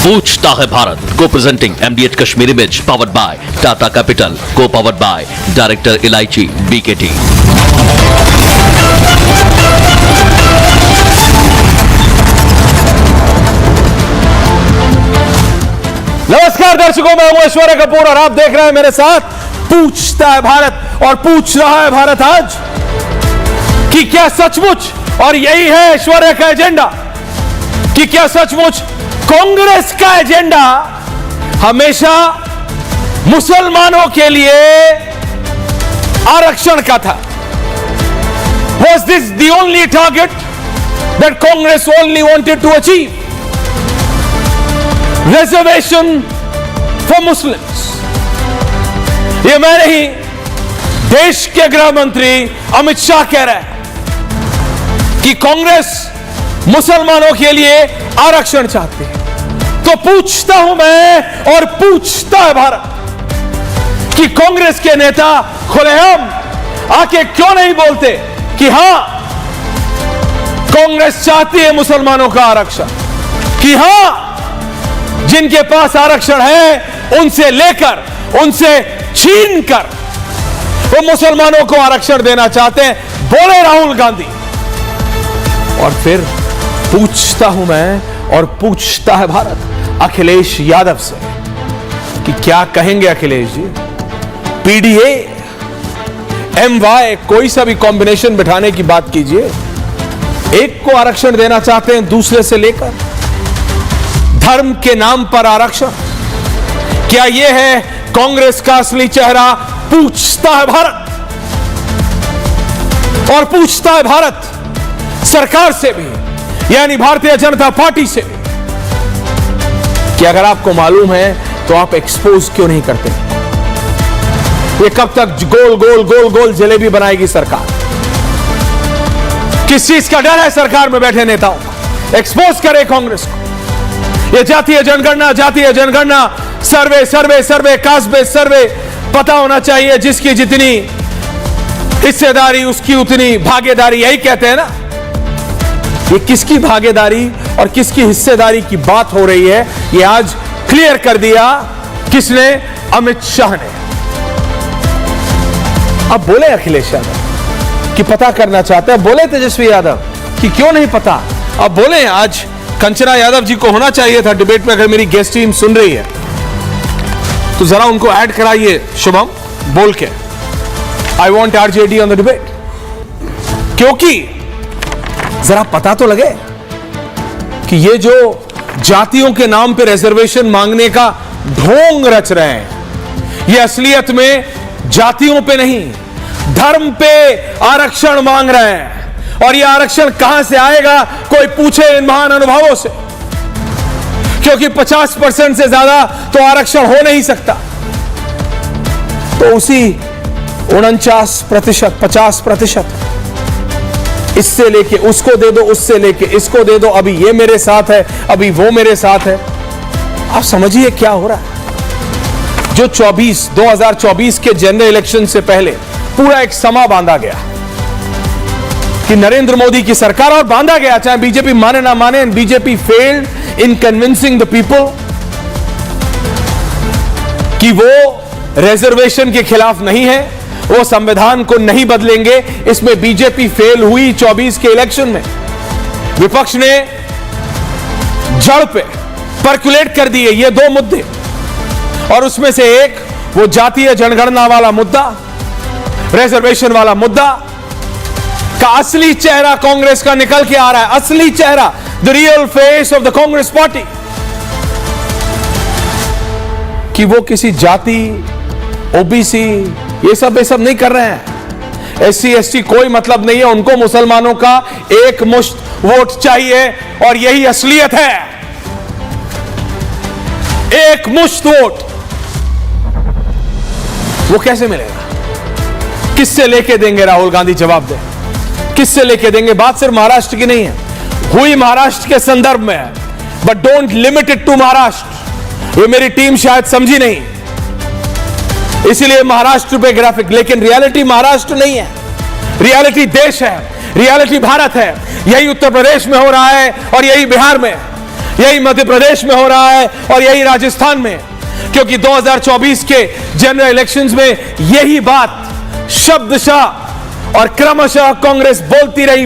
पूछता है भारत को presenting MDH Kashmir image powered by Tata capital को पावर्ड बाय डायरेक्टर इलायची BKT। नमस्कार दर्शकों, मैं हूं ऐश्वर्या कपूर और आप देख रहे हैं मेरे साथ पूछता है भारत। और पूछ रहा है भारत आज कि क्या सचमुच, और यही है ऐश्वर्या का एजेंडा, कि क्या सचमुच कांग्रेस का एजेंडा हमेशा मुसलमानों के लिए आरक्षण का था। Was this the only target that Congress only wanted to achieve? Reservation for Muslims। ये मैं नहीं, देश के गृह मंत्री अमित शाह कह रहे हैं कि कांग्रेस मुसलमानों के लिए आरक्षण चाहती है। तो पूछता हूं मैं और पूछता है भारत कि कांग्रेस के नेता खुलेआम आके क्यों नहीं बोलते कि हां, कांग्रेस चाहती है मुसलमानों का आरक्षण, कि हां, जिनके पास आरक्षण है उनसे लेकर, उनसे छीन कर वो मुसलमानों को आरक्षण देना चाहते हैं, बोले राहुल गांधी। और फिर पूछता हूं मैं और पूछता है भारत अखिलेश यादव से कि क्या कहेंगे अखिलेश जी। PDA MY कोई सा भी कॉम्बिनेशन बिठाने की बात कीजिए, एक को आरक्षण देना चाहते हैं दूसरे से लेकर, धर्म के नाम पर आरक्षण। क्या यह है कांग्रेस का असली चेहरा? पूछता है भारत। और पूछता है भारत सरकार से भी, यानी भारतीय जनता पार्टी से भी, कि अगर आपको मालूम है तो आप एक्सपोज क्यों नहीं करते? ये कब तक गोल गोल गोल गोल जलेबी बनाएगी सरकार? किस चीज का डर है सरकार में बैठे नेताओं का? एक्सपोज करे कांग्रेस को। ये जातीय जनगणना सर्वे सर्वे सर्वे कास्ट बेस्ड सर्वे पता होना चाहिए, जिसकी जितनी हिस्सेदारी उसकी उतनी भागीदारी, यही कहते हैं ना। ये किसकी भागीदारी और किसकी हिस्सेदारी की बात हो रही है, ये आज क्लियर कर दिया किसने? अमित शाह ने। अब बोले अखिलेश यादव कि पता करना चाहते हैं, बोले तेजस्वी यादव कि क्यों नहीं पता। अब बोले आज कंचना यादव जी को होना चाहिए था डिबेट में, अगर मेरी गेस्ट टीम सुन रही है तो जरा उनको ऐड कराइए शुभम बोल के, I want RJD on the debate, क्योंकि जरा पता तो लगे कि ये जो जातियों के नाम पे रिजर्वेशन मांगने का ढोंग रच रहे हैं, ये असलियत में जातियों पे नहीं, धर्म पे आरक्षण मांग रहे हैं। और ये आरक्षण कहां से आएगा कोई पूछे इन महान अनुभवों से, क्योंकि 50% से ज्यादा तो आरक्षण हो नहीं सकता। तो उसी 49%, 50%, इससे लेके उसको दे दो, उससे लेके इसको दे दो, अभी ये मेरे साथ है, अभी वो मेरे साथ है। आप समझिए क्या हो रहा है। जो 2024 के जनरल इलेक्शन से पहले पूरा एक समा बांधा गया कि नरेंद्र मोदी की सरकार, और बांधा गया चाहे बीजेपी माने ना माने, BJP failed in convincing the people कि वो रिजर्वेशन के खिलाफ नहीं है, वो संविधान को नहीं बदलेंगे। इसमें बीजेपी फेल हुई 24 के इलेक्शन में। विपक्ष ने जड़ पे पर्कुलेट कर दिए ये दो मुद्दे, और उसमें से एक वो जातीय जनगणना वाला मुद्दा, रिजर्वेशन वाला मुद्दा का असली चेहरा कांग्रेस का निकल के आ रहा है। असली चेहरा, the real face of the Congress party, कि वो किसी जाति, OBC ये सब नहीं कर रहे हैं। SC ST कोई मतलब नहीं है उनको, मुसलमानों का एक मुश्त वोट चाहिए, और यही असलियत है। एक मुश्त वोट वो कैसे मिलेगा? किससे लेके देंगे? राहुल गांधी जवाब दे, किससे लेके देंगे? बात सिर्फ महाराष्ट्र की नहीं है, हुई महाराष्ट्र के संदर्भ में है, but don't limit it to Maharashtra. ये मेरी टीम शायद समझी नहीं, इसीलिए महाराष्ट्र पे ग्राफिक, लेकिन रियलिटी महाराष्ट्र नहीं है, रियलिटी देश है, रियलिटी भारत है। यही उत्तर प्रदेश में हो रहा है और यही बिहार में। यही मध्य प्रदेश में हो रहा है और यही राजस्थान में, क्योंकि 2024 के जनरल इलेक्शंस में यही बात शब्दशः और क्रमशः कांग्रेस बोलती रही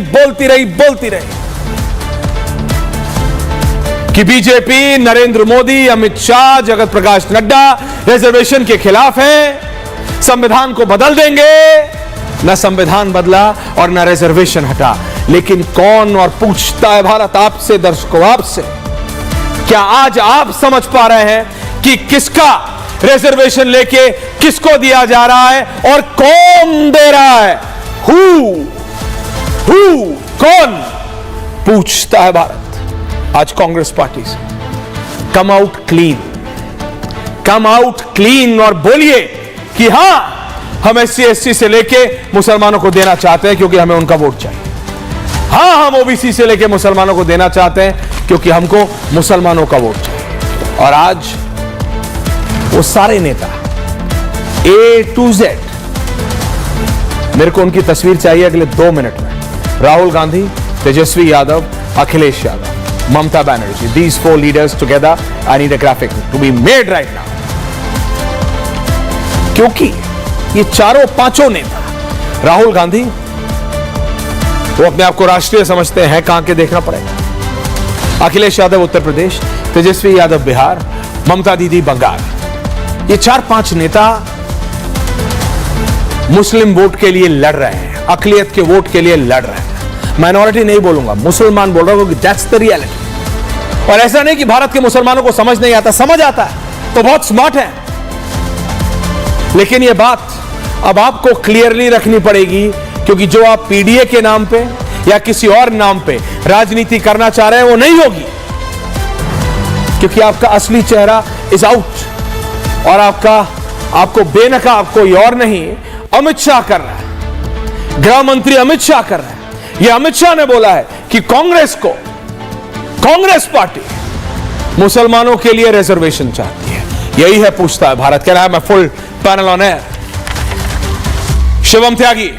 कि बीजेपी, नरेंद्र मोदी, अमित शाह, जगत प्रकाश नड्डा रिजर्वेशन के खिलाफ हैं, संविधान को बदल देंगे। न संविधान बदला और न रिजर्वेशन हटा। लेकिन कौन, और पूछता है भारत आपसे, दर्शकों आपसे, क्या आज आप समझ पा रहे हैं कि किसका रिजर्वेशन लेके किसको दिया जा रहा है और कौन दे रहा है? कौन? पूछता है भारत आज कांग्रेस पार्टी से। कम आउट क्लीन और बोलिए कि हां, हम SC ST से लेके मुसलमानों को देना चाहते हैं क्योंकि हमें उनका वोट चाहिए। हां, हम OBC से लेके मुसलमानों को देना चाहते हैं क्योंकि हमको मुसलमानों का वोट चाहिए। और आज वो सारे नेता A to Z, मेरे को उनकी तस्वीर चाहिए अगले 2 मिनट में। Rahul Gandhi, Tejashwi Yadav, Akhilesh Yadav, Mamata Banerjee, these 4 leaders together, I need a graphic to be made right now. क्योंकि ये चारों पांचों नेता, राहुल गांधी, वो अपने आप को राष्ट्रीय समझते हैं, कहां के देखना पड़ेगा। अखिलेश यादव उत्तर प्रदेश, तेजस्वी यादव बिहार, ममता दीदी बंगाल। ये 4-5 नेता मुस्लिम वोट के लिए लड़ रहे हैं, अकलियत के वोट के लिए लड़ रहे हैं। माइनॉरिटी नहीं बोलूंगा, मुसलमान बोल रहा हूं, क्योंकि दैट्स द रियलिटी। और ऐसा नहीं कि भारत के मुसलमानों को समझ नहीं आता, समझ आता है, तो बहुत स्मार्ट है। लेकिन यह बात अब आपको क्लियरली रखनी पड़ेगी, क्योंकि जो आप PDA के नाम पे या किसी और नाम पे राजनीति करना चाह रहे हैं वो नहीं होगी, क्योंकि आपका असली चेहरा इज आउट। और आपको बेनकाब कोई और नहीं, अमित शाह कर रहा है, गृह मंत्री अमित शाह कर रहा है। यह अमित शाह ने बोला है कि कांग्रेस पार्टी मुसलमानों के लिए रिजर्वेशन चाहती है। यही है पूछता है भारत। कह रहा है मैं full panel on air. Shivam Tyagi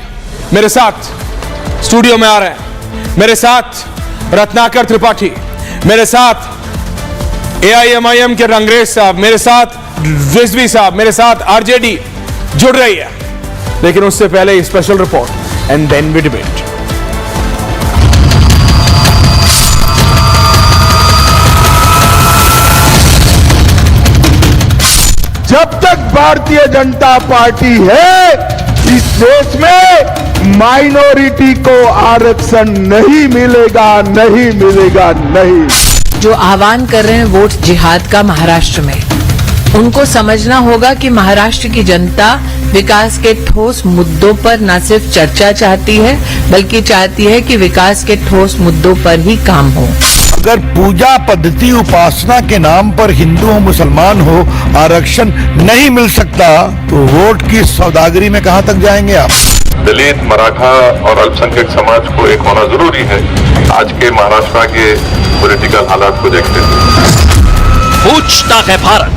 मेरे साथ स्टूडियो में आ रहे हैं, मेरे साथ रत्नाकर त्रिपाठी, मेरे साथ AIMIM के रंगरेज साहब, मेरे साथ रिजवी साहब, मेरे साथ RJD जुड़ रही है। लेकिन उससे पहले special report and then we debate. जब तक भारतीय जनता पार्टी है इस देश में माइनॉरिटी को आरक्षण नहीं मिलेगा, नहीं। जो आह्वान कर रहे हैं वोट जिहाद का महाराष्ट्र में, उनको समझना होगा कि महाराष्ट्र की जनता विकास के ठोस मुद्दों पर न सिर्फ चर्चा चाहती है, बल्कि चाहती है कि विकास के ठोस मुद्दों पर ही काम हो। अगर पूजा पद्धति उपासना के नाम पर हिंदू हो मुसलमान हो आरक्षण नहीं मिल सकता, तो वोट की सौदागरी में कहां तक जाएंगे आप? दलित, मराठा और अल्पसंख्यक समाज को एक होना जरूरी है आज के महाराष्ट्र के पॉलिटिकल हालात को देखते हुए। पूछता है भारत।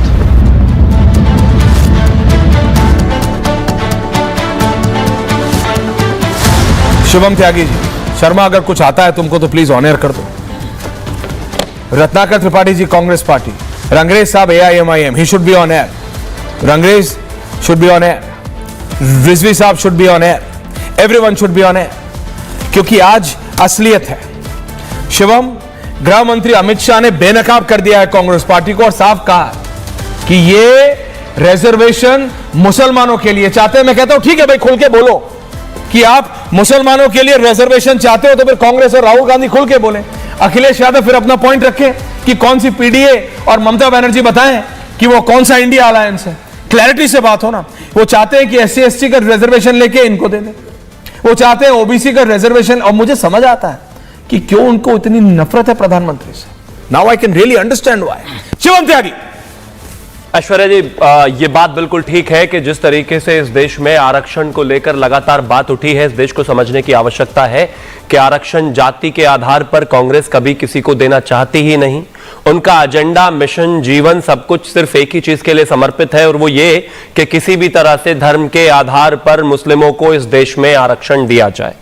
शिवम त्यागी जी, शर्मा अगर कुछ आता है तुमको तो प्लीज ऑन एयर कर दो। रत्नाकर त्रिपाठी जी कांग्रेस पार्टी, रंगरेज साहब AIMIM, he should be on air. Rangrez should be on air, Rizvi साहब should be on air, everyone should be on air, क्योंकि आज असलियत है। शिवम, गृह मंत्री अमित शाह ने बेनकाब कर दिया है कांग्रेस पार्टी को और साफ कहा कि ये रिजर्वेशन मुसलमानों के लिए चाहते हैं। मैं कहता हूं ठीक है भाई, खुल के बोलो कि आप मुसलमानों के लिए रिजर्वेशन चाहते हो, तो फिर कांग्रेस और राहुल गांधी खुल के बोले। अखिलेश यादव फिर अपना पॉइंट रखे कि कौन सी PDA और ममता बनर्जी बताएं कि वो कौन सा इंडिया अलायंस है। क्लैरिटी से बात हो ना। वो चाहते हैं कि SC ST का रिजर्वेशन लेके इनको दे दें, वो चाहते हैं OBC का रिजर्वेशन। और मुझे समझ आता है कि क्यों उनको इतनी नफरत है प्रधानमंत्री से। Now I can really understand why. Shivam Tyagi, Aishwarya ji, ये बात बिल्कुल ठीक है कि जिस तरीके से इस देश में आरक्षण को लेकर लगातार बात उठी है, इस देश को समझने की आवश्यकता है कि आरक्षण जाति के आधार पर कांग्रेस कभी किसी को देना चाहती ही नहीं। उनका एजेंडा, मिशन, जीवन सब कुछ सिर्फ एक ही चीज के लिए समर्पित है, और वो ये कि किसी भी तरह से धर्म के आधार पर मुस्लिमों को इस देश में आरक्षण दिया जाए।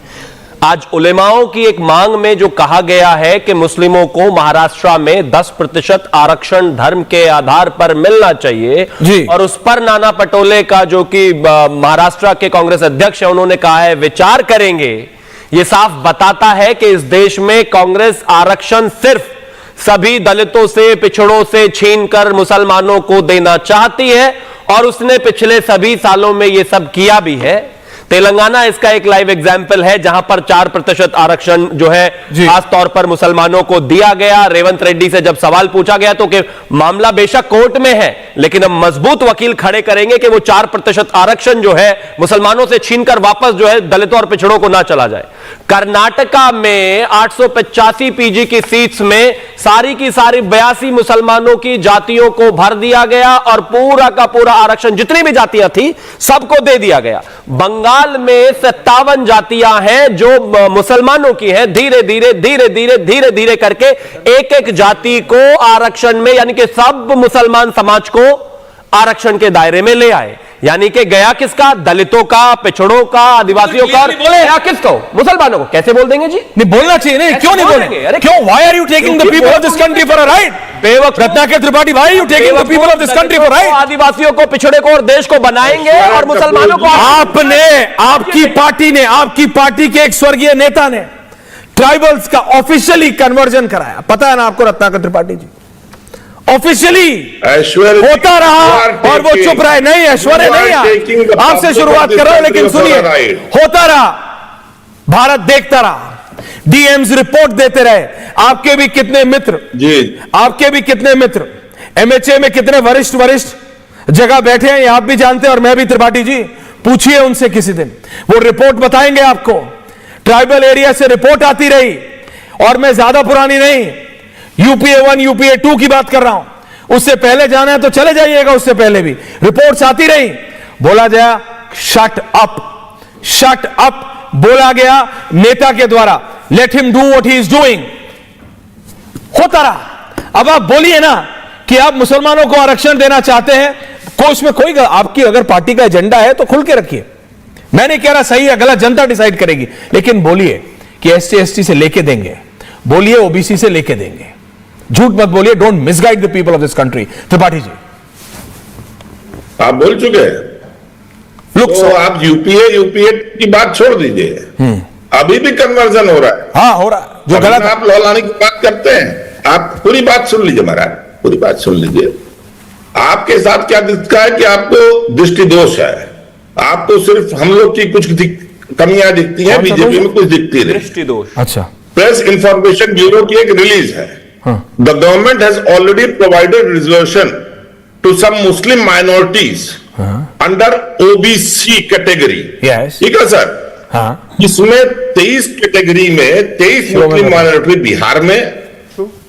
आज उलेमाओं की एक मांग में जो कहा गया है कि मुस्लिमों को महाराष्ट्र में 10% आरक्षण धर्म के आधार पर मिलना चाहिए जी। और उस पर नाना पटोले का, जो कि महाराष्ट्र के कांग्रेस अध्यक्ष है, उन्होंने कहा है विचार करेंगे। यह साफ बताता है कि इस देश में कांग्रेस आरक्षण सिर्फ सभी दलितों से, पिछड़ों से छीनकर मुसलमानों को देना चाहती है और उसने पिछले सभी सालों में यह सब किया भी है। तेलंगाना इसका एक लाइव एग्जाम्पल है, जहां पर 4% आरक्षण जो है खास तौर पर मुसलमानों को दिया गया। रेवंत रेड्डी से जब सवाल पूछा गया तो कि मामला बेशक कोर्ट में है, लेकिन हम मजबूत वकील खड़े करेंगे कि वो 4% आरक्षण जो है मुसलमानों से छीनकर वापस जो है दलितों और पिछड़ों को ना चला जाए। कर्नाटका में 885 पीजी की सीट्स में सारी की सारी 82 मुसलमानों की जातियों को भर दिया गया और पूरा का पूरा आरक्षण जितनी भी जातियां थी सबको दे दिया गया। बंगाल में 57 जातियां हैं जो मुसलमानों की हैं। धीरे धीरे करके एक एक जाति को आरक्षण में, यानी कि सब मुसलमान समाज को आरक्षण के दायरे में ले आए। यानी कि गया किसका? दलितों का, पिछड़ों का, आदिवासियों का। गया किसको? मुसलमानों को। कैसे बोल देंगे जी? नहीं बोलना चाहिए। नहीं, क्यों नहीं बोलेंगे? अरे क्यों? Why are you taking the people of this country for a ride? बेवकूफ Ratnakar Tripathi, why are you taking the people of this country for ride? आदिवासियों को, पिछड़े को और देश को बनाएंगे और मुसलमानों को। आपने, आपकी पार्टी ने, आपकी पार्टी के एक स्वर्गीय नेता ने ट्राइबल्स का ऑफिशियली कन्वर्जन कराया। पता है ना आपको रत्नाकर त्रिपाठी जी? ऑफिशियली होता रहा और वो चुप रहे। नहीं, ऐश्वर्य नहीं, आपसे शुरुआत कर रहा हूं, लेकिन सुनिए, होता रहा, भारत देखता रहा, डीएम्स रिपोर्ट देते रहे। आपके भी कितने मित्र जी, आपके भी कितने मित्र एमएचए में कितने वरिष्ठ जगह बैठे हैं, आप भी जानते हैं और मैं भी। त्रिपाठी जी, पूछिए उनसे किसी दिन, वो रिपोर्ट बताएंगे आपको। ट्राइबल एरिया से रिपोर्ट आती रही, और मैं ज्यादा पुरानी नहीं, यूपीए 1 यूपीए 2 की बात कर रहा हूं। उससे पहले जाना है तो चले जाइएगा, उससे पहले भी रिपोर्ट्स आती रही। बोला गया शट अप, शट अप बोला गया नेता के द्वारा, let him do what he is doing. होता रहा। अब आप बोलिए ना कि आप मुसलमानों को आरक्षण देना चाहते हैं, उसमें कोई, आपकी अगर पार्टी का एजेंडा है तो खुल के रखिए। मैं नहीं कह रहा सही है गलत, जनता डिसाइड करेगी, लेकिन बोलिए कि एससी एसटी से लेके देंगे, बोलिए ओबीसी से लेके देंगे। झूठ मत बोलिए, don't misguide the people of this country. Tripathi ji, आप बोल चुके हैं, तो आप यूपीए की बात छोड़ दीजिए। अभी भी कन्वर्जन हो रहा है। हाँ, हो रहा है, जो गलत। आप लौलाने की बात करते हैं, आप पूरी बात सुन लीजिए महाराज, पूरी बात सुन लीजिए। आपके साथ क्या दिखता है कि आपको दृष्टि दोष है, आपको सिर्फ हम लोग की कुछ कमियां दिखती हैं, बीजेपी में कुछ दिखती नहीं। दृष्टि दोष। अच्छा, प्रेस इंफॉर्मेशन ब्यूरो की एक रिलीज है, the government has already provided reservation to some Muslim minorities under OBC category. ठीक है सर? हाँ। इसमें 23 कैटेगरी में 23 मुस्लिम माइनॉरिटी बिहार में,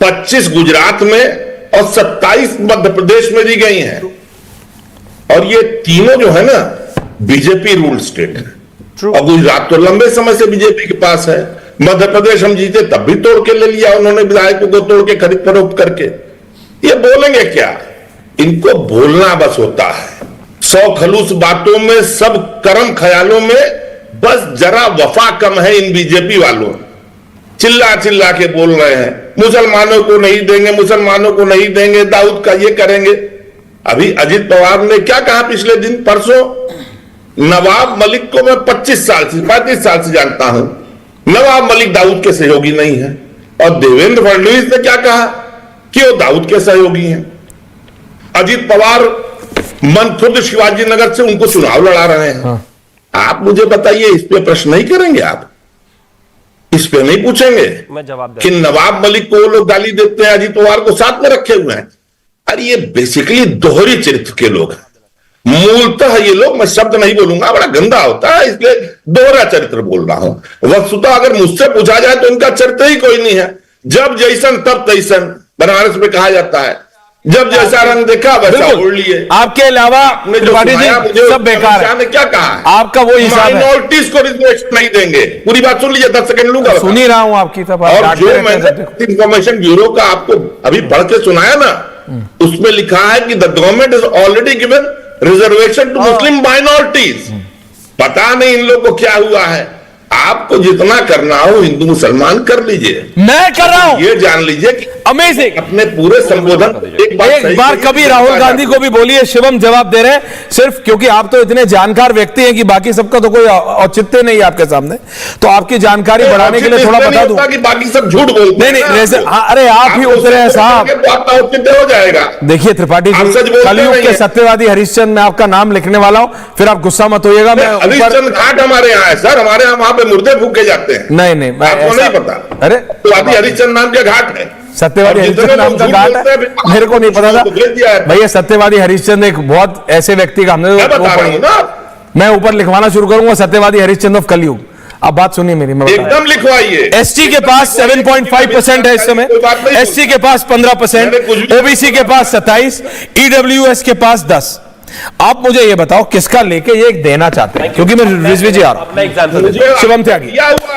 25 गुजरात में और 27 मध्य प्रदेश में दी गई हैं। और ये तीनों जो है ना बीजेपी रूल स्टेट है। और गुजरात तो लंबे समय से बीजेपी के पास है। मध्य प्रदेश हम जीते तब भी तोड़ के ले लिया उन्होंने, विधायकों को तोड़ के खरीद फरोख्त करके। ये बोलेंगे क्या? इनको बोलना बस होता है, 100 खलूस बातों में, सब कर्म ख्यालों में बस जरा वफा कम है इन बीजेपी वालों। चिल्ला चिल्ला के बोल रहे हैं मुसलमानों को नहीं देंगे, मुसलमानों को नहीं देंगे, दाऊद का ये करेंगे। अभी अजित पवार ने क्या कहा पिछले दिन, परसों? नवाब मलिक को मैं 35 साल से जानता हूं, नवाब मलिक दाऊद के सहयोगी नहीं है। और देवेंद्र फडणवीस ने क्या कहा कि वो दाऊद के सहयोगी हैं। अजित पवार मन खुद शिवाजी नगर से उनको चुनाव लड़ा रहे हैं। हाँ। आप मुझे बताइए, इस पे प्रश्न नहीं करेंगे? आप इस पे नहीं पूछेंगे? मैं जवाब कि नवाब मलिक को वो लोग गाली देते हैं, अजित पवार को साथ में रखे हुए हैं। अरे ये बेसिकली दोहरी चरित्र के लोग हैं। मूलतः ये लोग, मैं शब्द नहीं बोलूंगा, बड़ा गंदा होता है, इसलिए दोहरा चरित्र बोल रहा हूं। वस्तुतः अगर मुझसे पूछा जाए तो इनका चरित्र ही कोई नहीं है। जब जैसन तब तैसन, बनारस में कहा जाता है, जब जैसा रंग देखा वैसा ओढ़ लिए। आपके अलावा सब बेकार है। क्या कहा है? आपका वो हिसाब है, माइनॉरिटीज को रिजर्वेशन नहीं देंगे। पूरी बात सुन लीजिए, 10 सेकंड लूंगा, सुन ही रहा हूं आपकी। और जो मैंने इंफॉर्मेशन ब्यूरो का आपको अभी पढ़ के सुनाया ना, उसमें लिखा है कि the government is already given reservation to Muslim minorities. पता नहीं इन लोग को क्या हुआ है। आपको जितना करना हो हिंदू मुसलमान कर लीजिए। मैं कर रहा हूं। ये जान लीजिए कि अमेजिंग। अपने पूरे संबोधन एक बार कभी राहुल गांधी को भी बोलिए, शिवम जवाब दे रहे हैं, सिर्फ क्योंकि आप तो इतने जानकार व्यक्ति हैं कि बाकी सबका तो कोई औचित्य नहीं है आपके सामने, तो आपकी जानकारी बढ़ाने के लिए थोड़ा बता दूं कि बाकी सब झूठ बोलते हैं। नहीं, अरे आप ही उतरे हैं साहब। औचित्य हो जाएगा। देखिए त्रिपाठी आप जी, सच बोलते कलयुग नहीं के हैं। सत्यवादी हरिश्चंद्र में आपका नाम लिखने वाला हूं, फिर आप गुस्सा मत होइएगा। मैं ऊपर हरिश्चंद्र घाट हमारे यहाँ है सर, हमारे यहाँ वहां पे मुर्दे फूके जाते हैं। नहीं आपको नहीं पता? अरे सत्यवादी हरिश्चंद्र नाम का घाट है। सत्यवादी और जितने हरिश्चंद्र नाम लोग का झूठ घाट बोलते है, हैं, मेरे को नहीं पता था तो भेज दिया है। भैया। सत्यवादी हरिश्चंद्र एक बहुत ऐसे व्यक्ति का हमने मैं बता रहा हूं ना, मैं ऊपर लिखवाना शुरू करूंगा, सत्यवादी हरिश्चंद्र ऑफ कलयुग। अब बात सुनिए मेरी, मैं एकदम लिखवाइए। एसटी के पास 7.5% है इस समय, एससी के पास 15%, ओबीसी के पास 27%, ईडब्ल्यूएस के पास 10%। आप मुझे ये बताओ किसका लेके ये देना चाहते हैं, क्योंकि मैं रिजवी जी आ रहा मैं एग्जाम्पल देता हूं। Shivam Tyagi,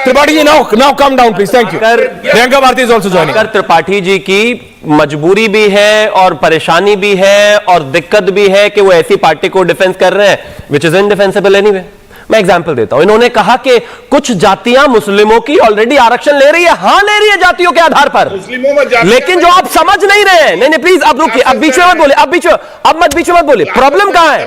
Tripathi ji now calm down please, thank you. Priyanka Bharti is also joining. अगर त्रिपाठी जी की मजबूरी भी है और परेशानी भी है और दिक्कत भी है कि वो ऐसी पार्टी को डिफेंस कर रहे हैं विच इज इनडिफेंसिबल एनीवे। मैं एग्जांपल देता हूं। इन्होंने कहा कि कुछ जातियां मुस्लिमों की ऑलरेडी आरक्षण ले रही है। हां, ले रही है जातियों के आधार पर, मुस्लिमों में जातियां लेकिन जो आप समझ नहीं रहे हैं, नहीं प्लीज अब रुकिए, अब बीच में मत बोले, अब बीच में मत बोले। प्रॉब्लम कहां है?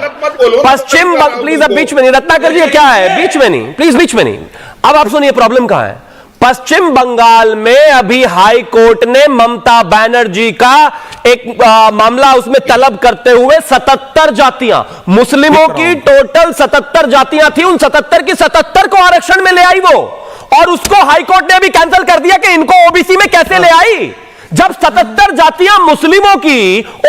पश्चिम प्लीज अब बीच में नहीं, रत्नाकर जी क्या है, बीच में नहीं प्लीज, बीच में नहीं। अब आप सुनिए प्रॉब्लम कहां है। पश्चिम बंगाल में अभी हाई कोर्ट ने ममता बनर्जी का एक मामला उसमें तलब करते हुए 77 जातियां, मुस्लिमों की टोटल 77 जातियां थी, उन 77 की 77 को आरक्षण में ले आई वो, और उसको हाई कोर्ट ने अभी कैंसिल कर दिया कि इनको ओबीसी में कैसे ले आई। जब 77 जातियां मुस्लिमों की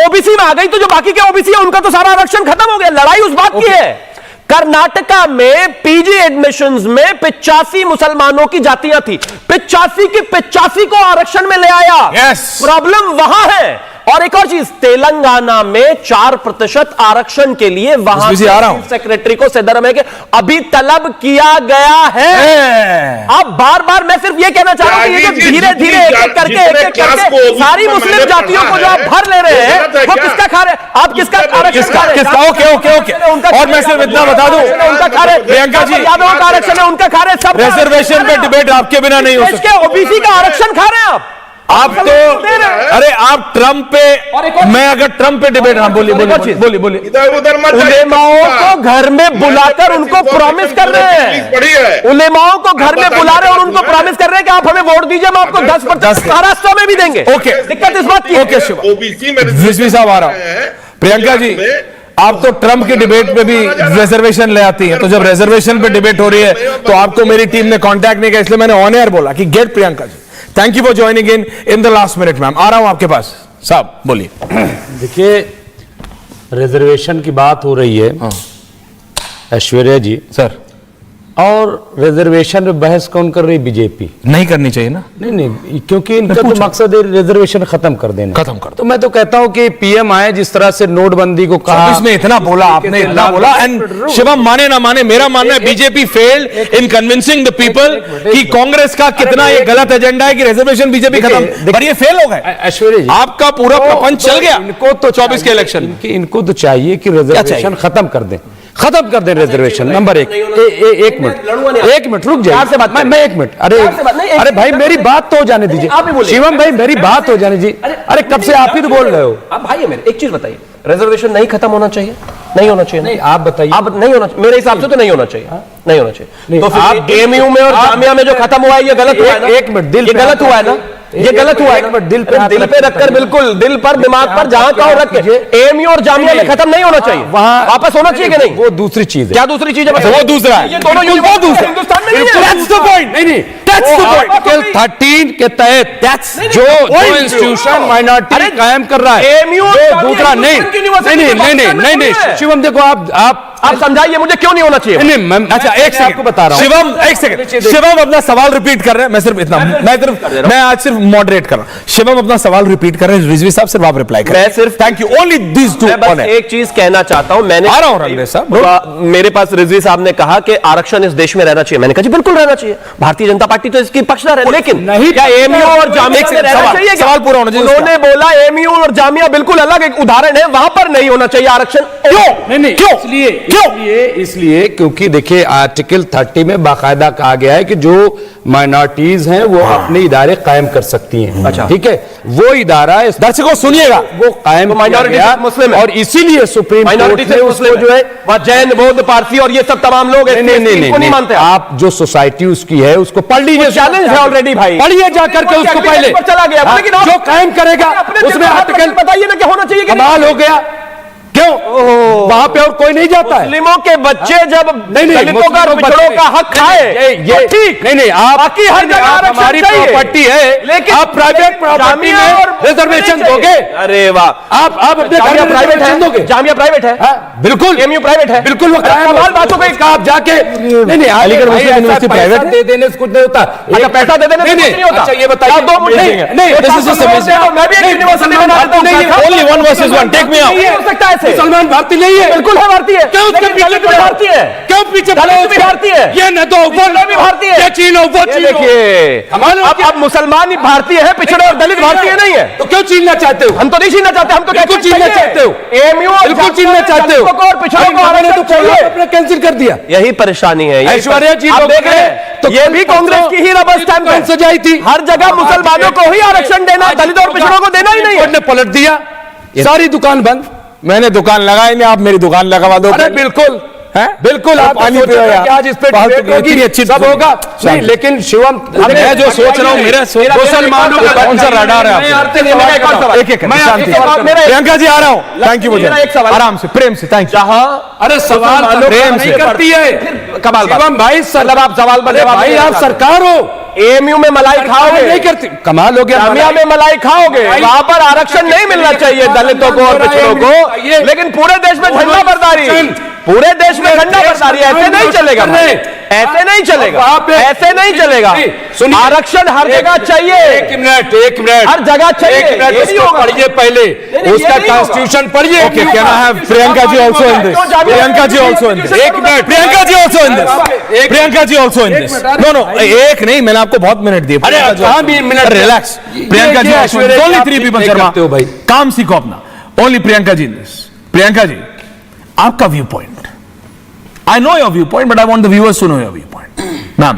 ओबीसी में आ गई तो जो बाकी के ओबीसी है उनका तो सारा आरक्षण खत्म हो गया। लड़ाई उस बात की है। कर्नाटका में पीजी एडमिशंस में 85 मुसलमानों की जातियां थी, 85 की 85 को आरक्षण में ले आया। प्रॉब्लम वहां है। और एक और चीज, तेलंगाना में 4% आरक्षण के लिए वहां चीफ सेक्रेटरी को सिद्धरामैया के अभी तलब किया गया है। अब बार मैं सिर्फ ये कहना चाह रहा हूं कि ये जो धीरे धीरे एक एक करके सारी मुस्लिम जातियों को जो आप भर ले रहे हैं, वो किसका खा रहे हैं? आप किसका आरक्षण खा रहे हैं? ओके। और मैं सिर्फ इतना बता दूं, उनका खा रहे, प्रियंका जी यादव का आरक्षण है, उनका खा रहे, सब रिजर्वेशन पे डिबेट आपके बिना नहीं हो सकती। ओबीसी का आरक्षण खा रहे हैं आप तो अरे आप ट्रंप पे, मैं अगर ट्रंप पे डिबेट, हाँ बोलिए इधर उधर मत जाइए। उलेमाओं को घर में बुलाकर उनको प्रॉमिस कर रहे हैं, उलेमाओं को घर में बुला रहे हैं और उनको प्रॉमिस कर रहे हैं कि आप हमें वोट दीजिए, हम आपको 10% महाराष्ट्र में भी देंगे। ओके, दिक्कत इस बात की। ओके शिव, ओबीसी में रिजवी साहब आ रहा हूं। प्रियंका जी, आप तो ट्रंप की डिबेट पे भी रिजर्वेशन ले आती हैं, तो जब रिजर्वेशन पे डिबेट हो रही है तो आपको मेरी टीम ने कांटेक्ट नहीं किया, इसलिए मैंने ऑन एयर बोला कि get Priyanka ji. Thank you for joining in the last minute. Ma'am आ रहा हूं आपके पास, साहब बोलिए। देखिए, रिजर्वेशन की बात हो रही है ऐश्वर्या जी सर, और रिजर्वेशन में बहस कौन कर रही? बीजेपी। नहीं करनी चाहिए ना। नहीं, क्योंकि इनका तो मकसद है रिजर्वेशन खत्म कर देना, खत्म कर। तो मैं तो कहता हूं कि पीएम आए, जिस तरह से नोटबंदी को कहा, इसमें इतना बोला आपने, इतना बोला, एंड शिवम माने ना माने, मेरा मानना है BJP failed in convincing the people कि कांग्रेस का कितना ये गलत एजेंडा है कि रिजर्वेशन बीजेपी खत्म, पर ये फेल हो गए। ऐश्वर्या जी, आपका पूरा प्रपंच चल गया इनको तो 24 के इलेक्शन। इनको तो चाहिए कि रिजर्वेशन खत्म कर दें, खत्म कर दें रिजर्वेशन। नंबर एक मिनट रुक जाइए, मैं 1 मिनट, अरे भाई मेरी बात तो हो जाने दीजिए। शिवम भाई मेरी बात हो जाने दीजिए। अरे कब से आप ही तो बोल रहे हो। आप भाई है मेरे, एक चीज बताइए, रिजर्वेशन नहीं खत्म होना चाहिए? नहीं होना चाहिए। नहीं, आप बताइए। आप नहीं होना, मेरे हिसाब से तो नहीं होना चाहिए, नहीं होना चाहिए। तो आप एमयू में और जामिया में जो खत्म हुआ है ये गलत हुआ है ना? 1 मिनट, दिल ये गलत हुआ है ना? ये गलत हुआ है। दिल पे रखकर, बिल्कुल दिल पर, दिमाग पर, जहां कहो रख के एमयू और जामिया में खत्म नहीं होना चाहिए, वहां वापस होना चाहिए कि नहीं? वो दूसरी चीज है। क्या दूसरी चीज है? वो दूसरा है, ये दोनों यूनिवर्सिटी हिंदुस्तान में नहीं है। That's the point। नहीं, that's the point। आर्टिकल 13 के तहत जो इंस्टीट्यूशन माइनॉरिटी कायम कर रहा है, एमयू दूसरा नहीं, शिवम देखो, आप समझाइए मुझे क्यों नहीं होना चाहिए। नहीं, अच्छा एक सेकंड आपको बता रहा हूं शिवम, एक सेकंड शिवम अपना सवाल रिपीट कर रहे हैं। मैं सिर्फ इतना, मैं आज सिर्फ मॉडरेट कर रहा हूं। शिवम अपना सवाल रिपीट कर रहे हैं, रिजवी साहब सिर्फ आप रिप्लाई करें। मैं सिर्फ thank you, only this two. बस एक चीज कहना चाहता हूं, मैंने आ रहा हूं रंगरेज साहब, मेरे पास रिजवी साहब ने कहा कि आरक्षण इस देश में रहना चाहिए। मैंने कहा जी बिल्कुल रहना चाहिए, भारतीय जनता पार्टी तो इसकी पक्षधर है, लेकिन नहीं, क्या एमयू और जामिया में रहना चाहिए? सवाल पूरा होना चाहिए। उन्होंने बोला एमयू और जामिया बिल्कुल अलग एक उदाहरण है, वहां पर नहीं होना चाहिए आरक्षण। क्यों? नहीं, क्यों? इसलिए क्योंकि देखिए आर्टिकल 30 में बाकायदा कहा गया है कि जो माइनॉरिटीज हैं वो अपने इदारे कायम कर सकती हैं। अच्छा। ठीक है, वो इदारा दर्शकों सुनिएगा, वो कायम किया माइनॉरिटी गया मुस्लिम है और इसीलिए सुप्रीम कोर्ट ने उसको जो है वह जैन बौद्ध पारसी और ये सब तमाम लोग नहीं मानते। आप जो सोसाइटी उसकी है उसको पढ़ लीजिए, चैलेंज है ऑलरेडी भाई, पढ़िए जाकर के उसको पहले चला गया, लेकिन जो कायम करेगा उसमें आर्टिकल बताइए ना क्या होना चाहिए। कमाल हो गया, क्यों वहां पे और कोई नहीं जाता है? मुस्लिमों के बच्चे जब नहीं दलितों का पिछड़ों का हक खाए ये ठीक नहीं आप बाकी हर जगह आरक्षण हमारी चाहिए। प्रॉपर्टी है, लेकिन आप प्राइवेट प्रॉपर्टी में रिजर्वेशन दोगे? अरे वाह, आप अपने घर में प्राइवेट रिजर्वेशन दोगे? है, जामिया प्राइवेट है, बिल्कुल एमयू प्राइवेट है, बिल्कुल वो कमाल बातों को आप जाके नहीं अलीगढ़ मुस्लिम यूनिवर्सिटी प्राइवेट दे देने से कुछ नहीं होता। अच्छा पैसा दे देने से कुछ नहीं होता। अच्छा ये बताइए, दो नहीं दिस इज मैं भी एक यूनिवर्सिटी में only 1 versus 1, take me out. हो सकता है ऐसे मुसलमान भारतीय नहीं है, बिल्कुल है भारतीय, क्यों उसके लेकिन पीछे दलित भी भारतीय है, क्यों पीछे दलित भी भारतीय है, ये न तो पिछड़े भी भारतीय है, ये चीन हो वो चीन हो। देखिए अब मुसलमान ही भारतीय है, पिछड़े और दलित भारतीय नहीं है। तो क्यों छीनना चाहते हो? हम तो नहीं छीनना चाहते, हम तो बिल्कुल छीनना चाहते हो, एमयू बिल्कुल छीनना चाहते हो और पिछड़ों को मैंने तो आरक्षण चाहिए, अपना कैंसिल कर दिया। यही परेशानी है। ऐश्वर्या जी आप लोग देख रहे हैं, हैं तो ये भी कांग्रेस की ही रबर स्टैंप है, सजाई थी हर जगह मुसलमानों को ही आरक्षण देना, दलित और पिछड़ों को देना ही नहीं है। ने पलट दिया, सारी दुकान बंद। मैंने दुकान लगाई नहीं, आप मेरी दुकान लगवा दो। अरे बिल्कुल है बिल्कुल, आप पानी सोच रहे पिया हैं कि आज इस पे फालतू डिबेट की होगी, इतनी अच्छी सब होगा नहीं, लेकिन शिवम मैं जो सोच रहा हूँ मेरे मुसलमानों का कौन सा रडार है आपको? एक एक शांति। प्रियंका जी आ रहा हूँ, थैंक यू। मुझे आराम से प्रेम से थैंक यू। अरे सवाल प्रेम से करती है कमाल बात। शिवम भाई, मतलब आप सवाल पर जवाब भाई नहीं आप देना सरकार हो, एमयू में मलाई खाओगे नहीं करती, कमाल हो गया। जामिया में मलाई खाओगे, वहां पर आरक्षण नहीं मिलना चाहिए दलितों को और पिछड़ों को, लेकिन पूरे देश में झंडा बरदारी, पूरे देश में झंडा बरदारी, ऐसे नहीं चलेगा, ऐसे नहीं चलेगा, ऐसे नहीं चलेगा। आरक्षण हर जगह चाहिए, एक मिनट हर जगह चाहिए, ये नहीं होगा। पढ़िए पहले उसका कॉन्स्टिट्यूशन पढ़िए। Okay, can I have Priyanka ji also in this? Priyanka ji also in this? एक मिनट, Priyanka ji also in this? Priyanka ji also in this? No no, एक नहीं, मैंने आपको बहुत मिनट दिए। अरे कहां भी minute, relax. Priyanka ji only 3 people Sharma हो भाई, काम सीखो अपना। Only Priyanka ji in this. Priyanka ji, आपका viewpoint, I know your viewpoint but I want the viewers to know your viewpoint. Ma'am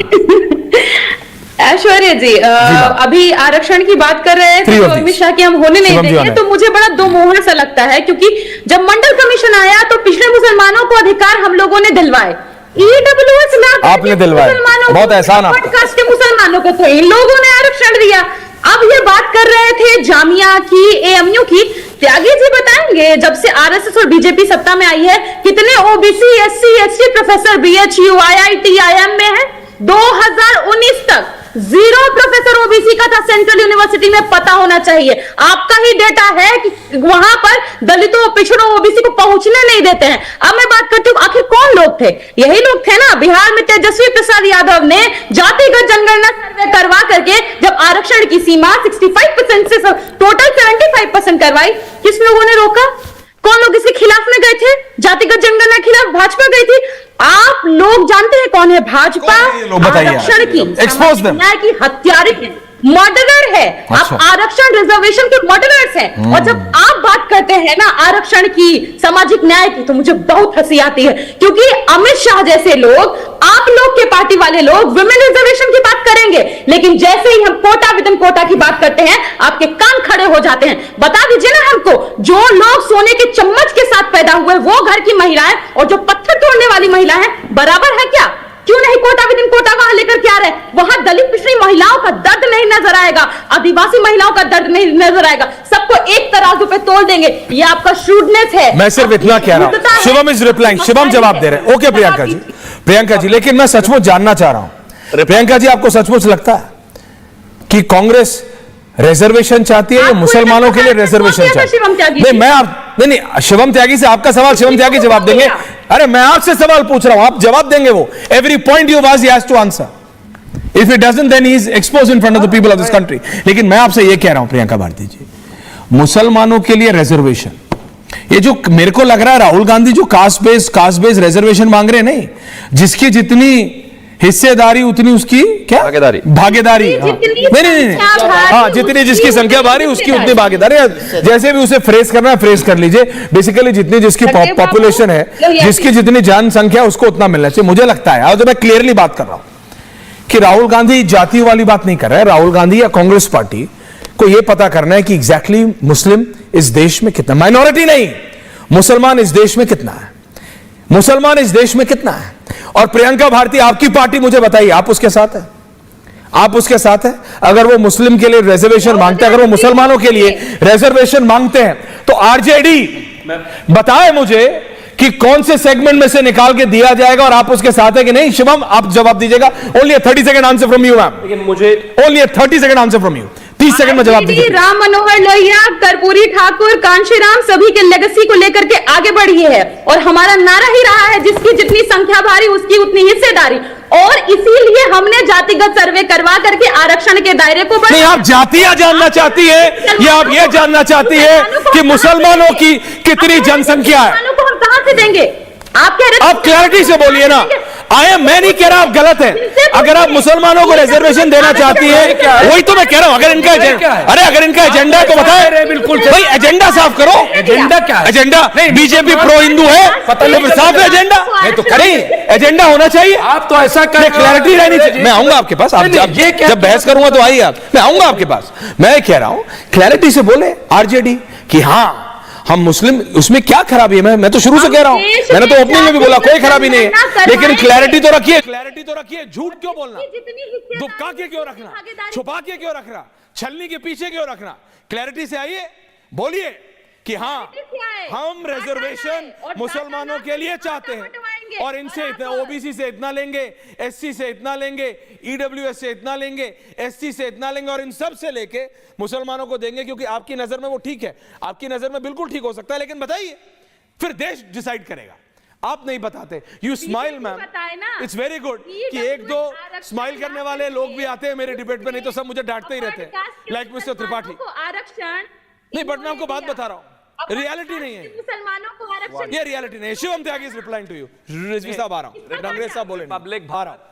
Aishwarya ji, अभी आरक्षण की बात कर रहे थे, तो अमित शाह की हम होने नहीं देंगे, तो मुझे बड़ा दोमुहा सा लगता है, क्योंकि जब मंडल कमीशन आया तो पिछले मुसलमानों को अधिकार हम लोगों ने दिलवाए, ईडब्ल्यूएस ला आपने दिलवाए, बहुत एहसान आपका। कास्ट के मुसलमानों को तो इन लोगों ने आरक्षण दिया। अब ये बात कर रहे थे जामिया की, एएमयू की, त्यागी जी बताएंगे जब से आरएसएस और बीजेपी सत्ता में आई है कितने OBC, SC, ST professor BHU, IIT, IIM में है? 2019 तक 0 प्रोफेसर ओबीसी का था सेंट्रल यूनिवर्सिटी में, पता होना चाहिए। आपका ही डेटा है कि वहां पर दलितों, पिछड़ों, ओबीसी को पहुंचने नहीं देते हैं। अब मैं बात करती हूँ, आखिर कौन लोग थे? यही लोग थे ना, बिहार में तेजस्वी प्रसाद यादव ने जातिगत जनगणना सर्वे करवा करके जब आरक्षण की सीमा 65% से टोटल 75% करवाई, किस लोगों ने रोका? कौन लोग इसके खिलाफ में गए थे? जातिगत जनगणना खिलाफ भाजपा गई थी। आप लोग जानते हैं कौन है भाजपा? आरक्षण की, एक्सपोज देम, न्याय की हत्यारे है, मर्डरर है। आप आरक्षण रिजर्वेशन के मर्डरर्स हैं। और जब आप बात करते हैं ना आरक्षण की, सामाजिक न्याय की, तो मुझे बहुत हंसी आती है, क्योंकि अमित शाह जैसे लोग, आप लोग के पार्टी वाले लोग विमेन रिजर्वेशन की बात करेंगे, लेकिन जैसे ही हम कोटा विदन कोटा की बात करते हैं आपके कान खड़े हो जाते हैं। बता दीजिए ना हमको, जो लोग सोने के चम्मच के साथ पैदा हुए वो घर की महिलाएं और जो पत्थर तोड़ने वाली महिला है, बराबर है क्या? क्यों नहीं कोटा विदिन कोटा वहां लेकर के आ रहे? वहां दलित पिछड़ी महिलाओं का दर्द नहीं नजर आएगा, आदिवासी महिलाओं का दर्द नहीं नजर आएगा, सबको एक तराजू पे तोल देंगे। ये आपका श्रूडनेस है। मैं सिर्फ इतना कह रहा हूं। शिवम इज रिप्लाइंग, शिवम जवाब दे रहे हैं। ओके प्रियंका जी, प्रियंका जी, लेकिन मैं सचमुच जानना चाह रहा हूं, प्रियंका जी आपको सचमुच लगता है कि कांग्रेस रिजर्वेशन चाहती है या मुसलमानों के लिए रिजर्वेशन चाहती है? नहीं, मैं आप नहीं, शिवम त्यागी से आपका सवाल शिवम त्यागी जवाब देंगे। अरे मैं आपसे सवाल पूछ रहा हूं, आप जवाब देंगे। वो every point you was he has to answer. If it doesn't then he is exposed in front of the people of this country. लेकिन मैं आपसे ये कह रहा हूं प्रियंका भारती जी, मुसलमानों के लिए रिजर्वेशन, ये जो मेरे को लग रहा है राहुल गांधी जो कास्ट बेस्ड रिजर्वेशन मांग रहे हैं, नहीं, जिसकी जितनी हिस्सेदारी उतनी उसकी क्या भागीदारी नहीं, हाँ जितनी जिसकी संख्या भारी उसकी उतनी भागीदारी। जैसे भी उसे फ्रेज करना है फ्रेज कर लीजिए। बेसिकली जितनी जिसकी पॉपुलेशन है, जिसकी जितनी जनसंख्या उसको उतना मिलना चाहिए, मुझे लगता है। और मैं क्लियरली बात कर रहा हूं कि राहुल गांधी जाति वाली बात नहीं कर रहे हैं। राहुल गांधी या कांग्रेस पार्टी को यह पता करना है कि एग्जैक्टली मुस्लिम इस देश में कितना, माइनॉरिटी नहीं, मुसलमान इस देश में कितना है, मुसलमान इस देश में कितना है। और प्रियंका भारती आपकी पार्टी, मुझे बताइए आप उसके साथ है? आप उसके साथ है? अगर वो मुस्लिम के लिए रिजर्वेशन मांगते हैं, अगर वो मुसलमानों के लिए रिजर्वेशन मांगते हैं, तो आरजेडी बताए मुझे कि कौन से सेगमेंट में से निकाल के दिया जाएगा और आप उसके साथ है कि नहीं? शिवम आप जवाब दीजिएगा। Only 30 second answer from you ma'am. लेकिन मुझे only 30 second answer from you, 30 second में जवाब दीजिए। राम मनोहर लोहिया, कर्पूरी ठाकुर, कांशीराम सभी के लेगेसी को लेकर के आगे बढ़ी है और हमारा नारा ही रहा है जिसकी जितनी संख्या भारी उसकी उतनी हिस्सेदारी। और इसीलिए हमने जातिगत सर्वे करवा करके आरक्षण के दायरे को नहीं, आप जातियां जानना चाहती है या आप ये जानना चाहती है कि मुसलमानों की कितनी जनसंख्या है? मुसलमानों को हम कहां से देंगे? आप कह रहे, आप क्लैरिटी से बोलिए ना। मैं नहीं कह रहा आप गलत है। अगर आप मुसलमानों को रिजर्वेशन देना चाहती है, वही तो मैं कह रहा हूं। अगर इनका एजेंडा, अरे अगर इनका एजेंडा है तो बताए। बिल्कुल भाई, एजेंडा साफ करो। एजेंडा क्या है? एजेंडा बीजेपी प्रो हिंदू है तो साफ है एजेंडा। तो करें, एजेंडा होना चाहिए। आप तो ऐसा करें, क्लैरिटी रहनी चाहिए। मैं आऊंगा आपके पास, आप जब बहस करूंगा तो आइए आप, मैं आऊंगा आपके पास। मैं कह रहा हूं क्लैरिटी से बोले आरजेडी कि हाँ हम मुस्लिम, उसमें क्या खराबी है? मैं तो शुरू से कह रहा हूं, मैंने तो ओपनिंग में भी बोला कोई खराबी नहीं है, लेकिन क्लैरिटी तो रखिए। क्लैरिटी तो रखिए। झूठ क्यों बोलना? दुबका के क्यों रखना? छुपा के क्यों रखना? छलनी के पीछे क्यों रखना? क्लैरिटी से आइए, बोलिए कि हाँ हम रिजर्वेशन मुसलमानों के लिए चाहते हैं और इनसे इतना, ओबीसी से इतना लेंगे, एससी से इतना लेंगे, ईडब्ल्यूएस से इतना लेंगे, एसटी से इतना लेंगे और इन सब से लेके मुसलमानों को देंगे, क्योंकि आपकी नजर में वो ठीक है, आपकी नजर में बिल्कुल ठीक हो सकता है। लेकिन बताइए, फिर देश डिसाइड करेगा। आप नहीं बताते। You smile ma'am, it's very good कि एक दो स्माइल करने वाले लोग भी आते हैं मेरे डिबेट में, नहीं तो सब मुझे डांटते ही रहते हैं, लाइक मिस्टर त्रिपाठी। आरक्षण नहीं, बट मैं आपको बात बता रहा हूं, रियलिटी नहीं है मुसलमानों को आरक्षण, ये रियलिटी नहीं है। Shivam Tyagi is replying to you. Rizvi साहब आ रहा हूं, कांग्रेस साहब बोले।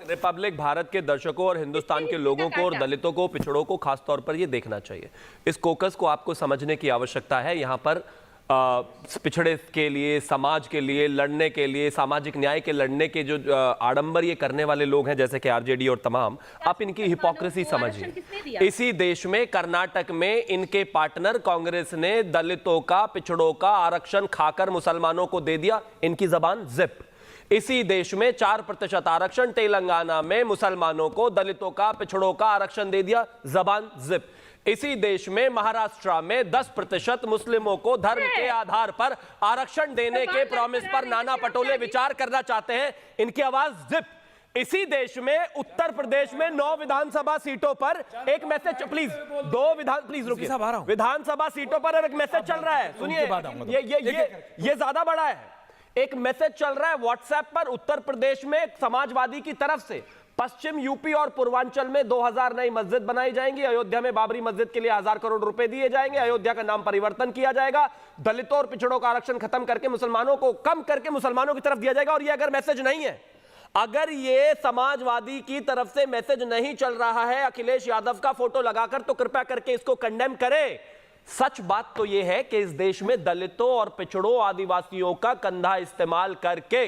रिपब्लिक भारत के दर्शकों और हिंदुस्तान के लोगों को और दलितों को, पिछड़ों को खास तौर पर ये देखना चाहिए। इस कोकस को आपको समझने की आवश्यकता है। यहाँ पर पिछड़े के लिए, समाज के लिए लड़ने के लिए, सामाजिक न्याय के लड़ने के जो आडंबर ये करने वाले लोग हैं, जैसे कि आरजेडी और तमाम, आप इनकी हिपोक्रेसी समझिए। इसी देश में कर्नाटक में इनके पार्टनर कांग्रेस ने दलितों का, पिछड़ों का आरक्षण खाकर मुसलमानों को दे दिया, इनकी जबान जिप। इसी देश में 4% आरक्षण तेलंगाना में मुसलमानों को, दलितों का, पिछड़ों का आरक्षण दे दिया, जबान जिप। इसी देश में महाराष्ट्र में 10% मुस्लिमों को धर्म के आधार पर आरक्षण देने के प्रॉमिस पर नाना पटोले विचार करना चाहते हैं, इनकी आवाज जिप। इसी देश में उत्तर प्रदेश में 9 विधानसभा सीटों पर एक मैसेज, प्लीज प्लीज रुकिए, विधानसभा सीटों पर एक मैसेज चल रहा है, सुनिए, ये ज्यादा बड़ा है। एक मैसेज चल रहा है व्हाट्सएप पर उत्तर प्रदेश में समाजवादी की तरफ से, पश्चिम यूपी और पूर्वांचल में 2000 नई मस्जिद बनाई जाएंगी, अयोध्या में बाबरी मस्जिद के लिए 1000 करोड़ रुपए दिए जाएंगे, अयोध्या का नाम परिवर्तन किया जाएगा, दलितों और पिछड़ों का आरक्षण खत्म करके मुसलमानों को कम करके मुसलमानों की तरफ दिया जाएगा। और ये अगर मैसेज नहीं है, अगर ये समाजवादी की तरफ से मैसेज नहीं चल रहा है अखिलेश यादव का फोटो लगाकर, तो कृपया करके इसको कंडेम करें। सच बात तो यह है कि इस देश में दलितों और पिछड़ों, आदिवासियों का कंधा इस्तेमाल करके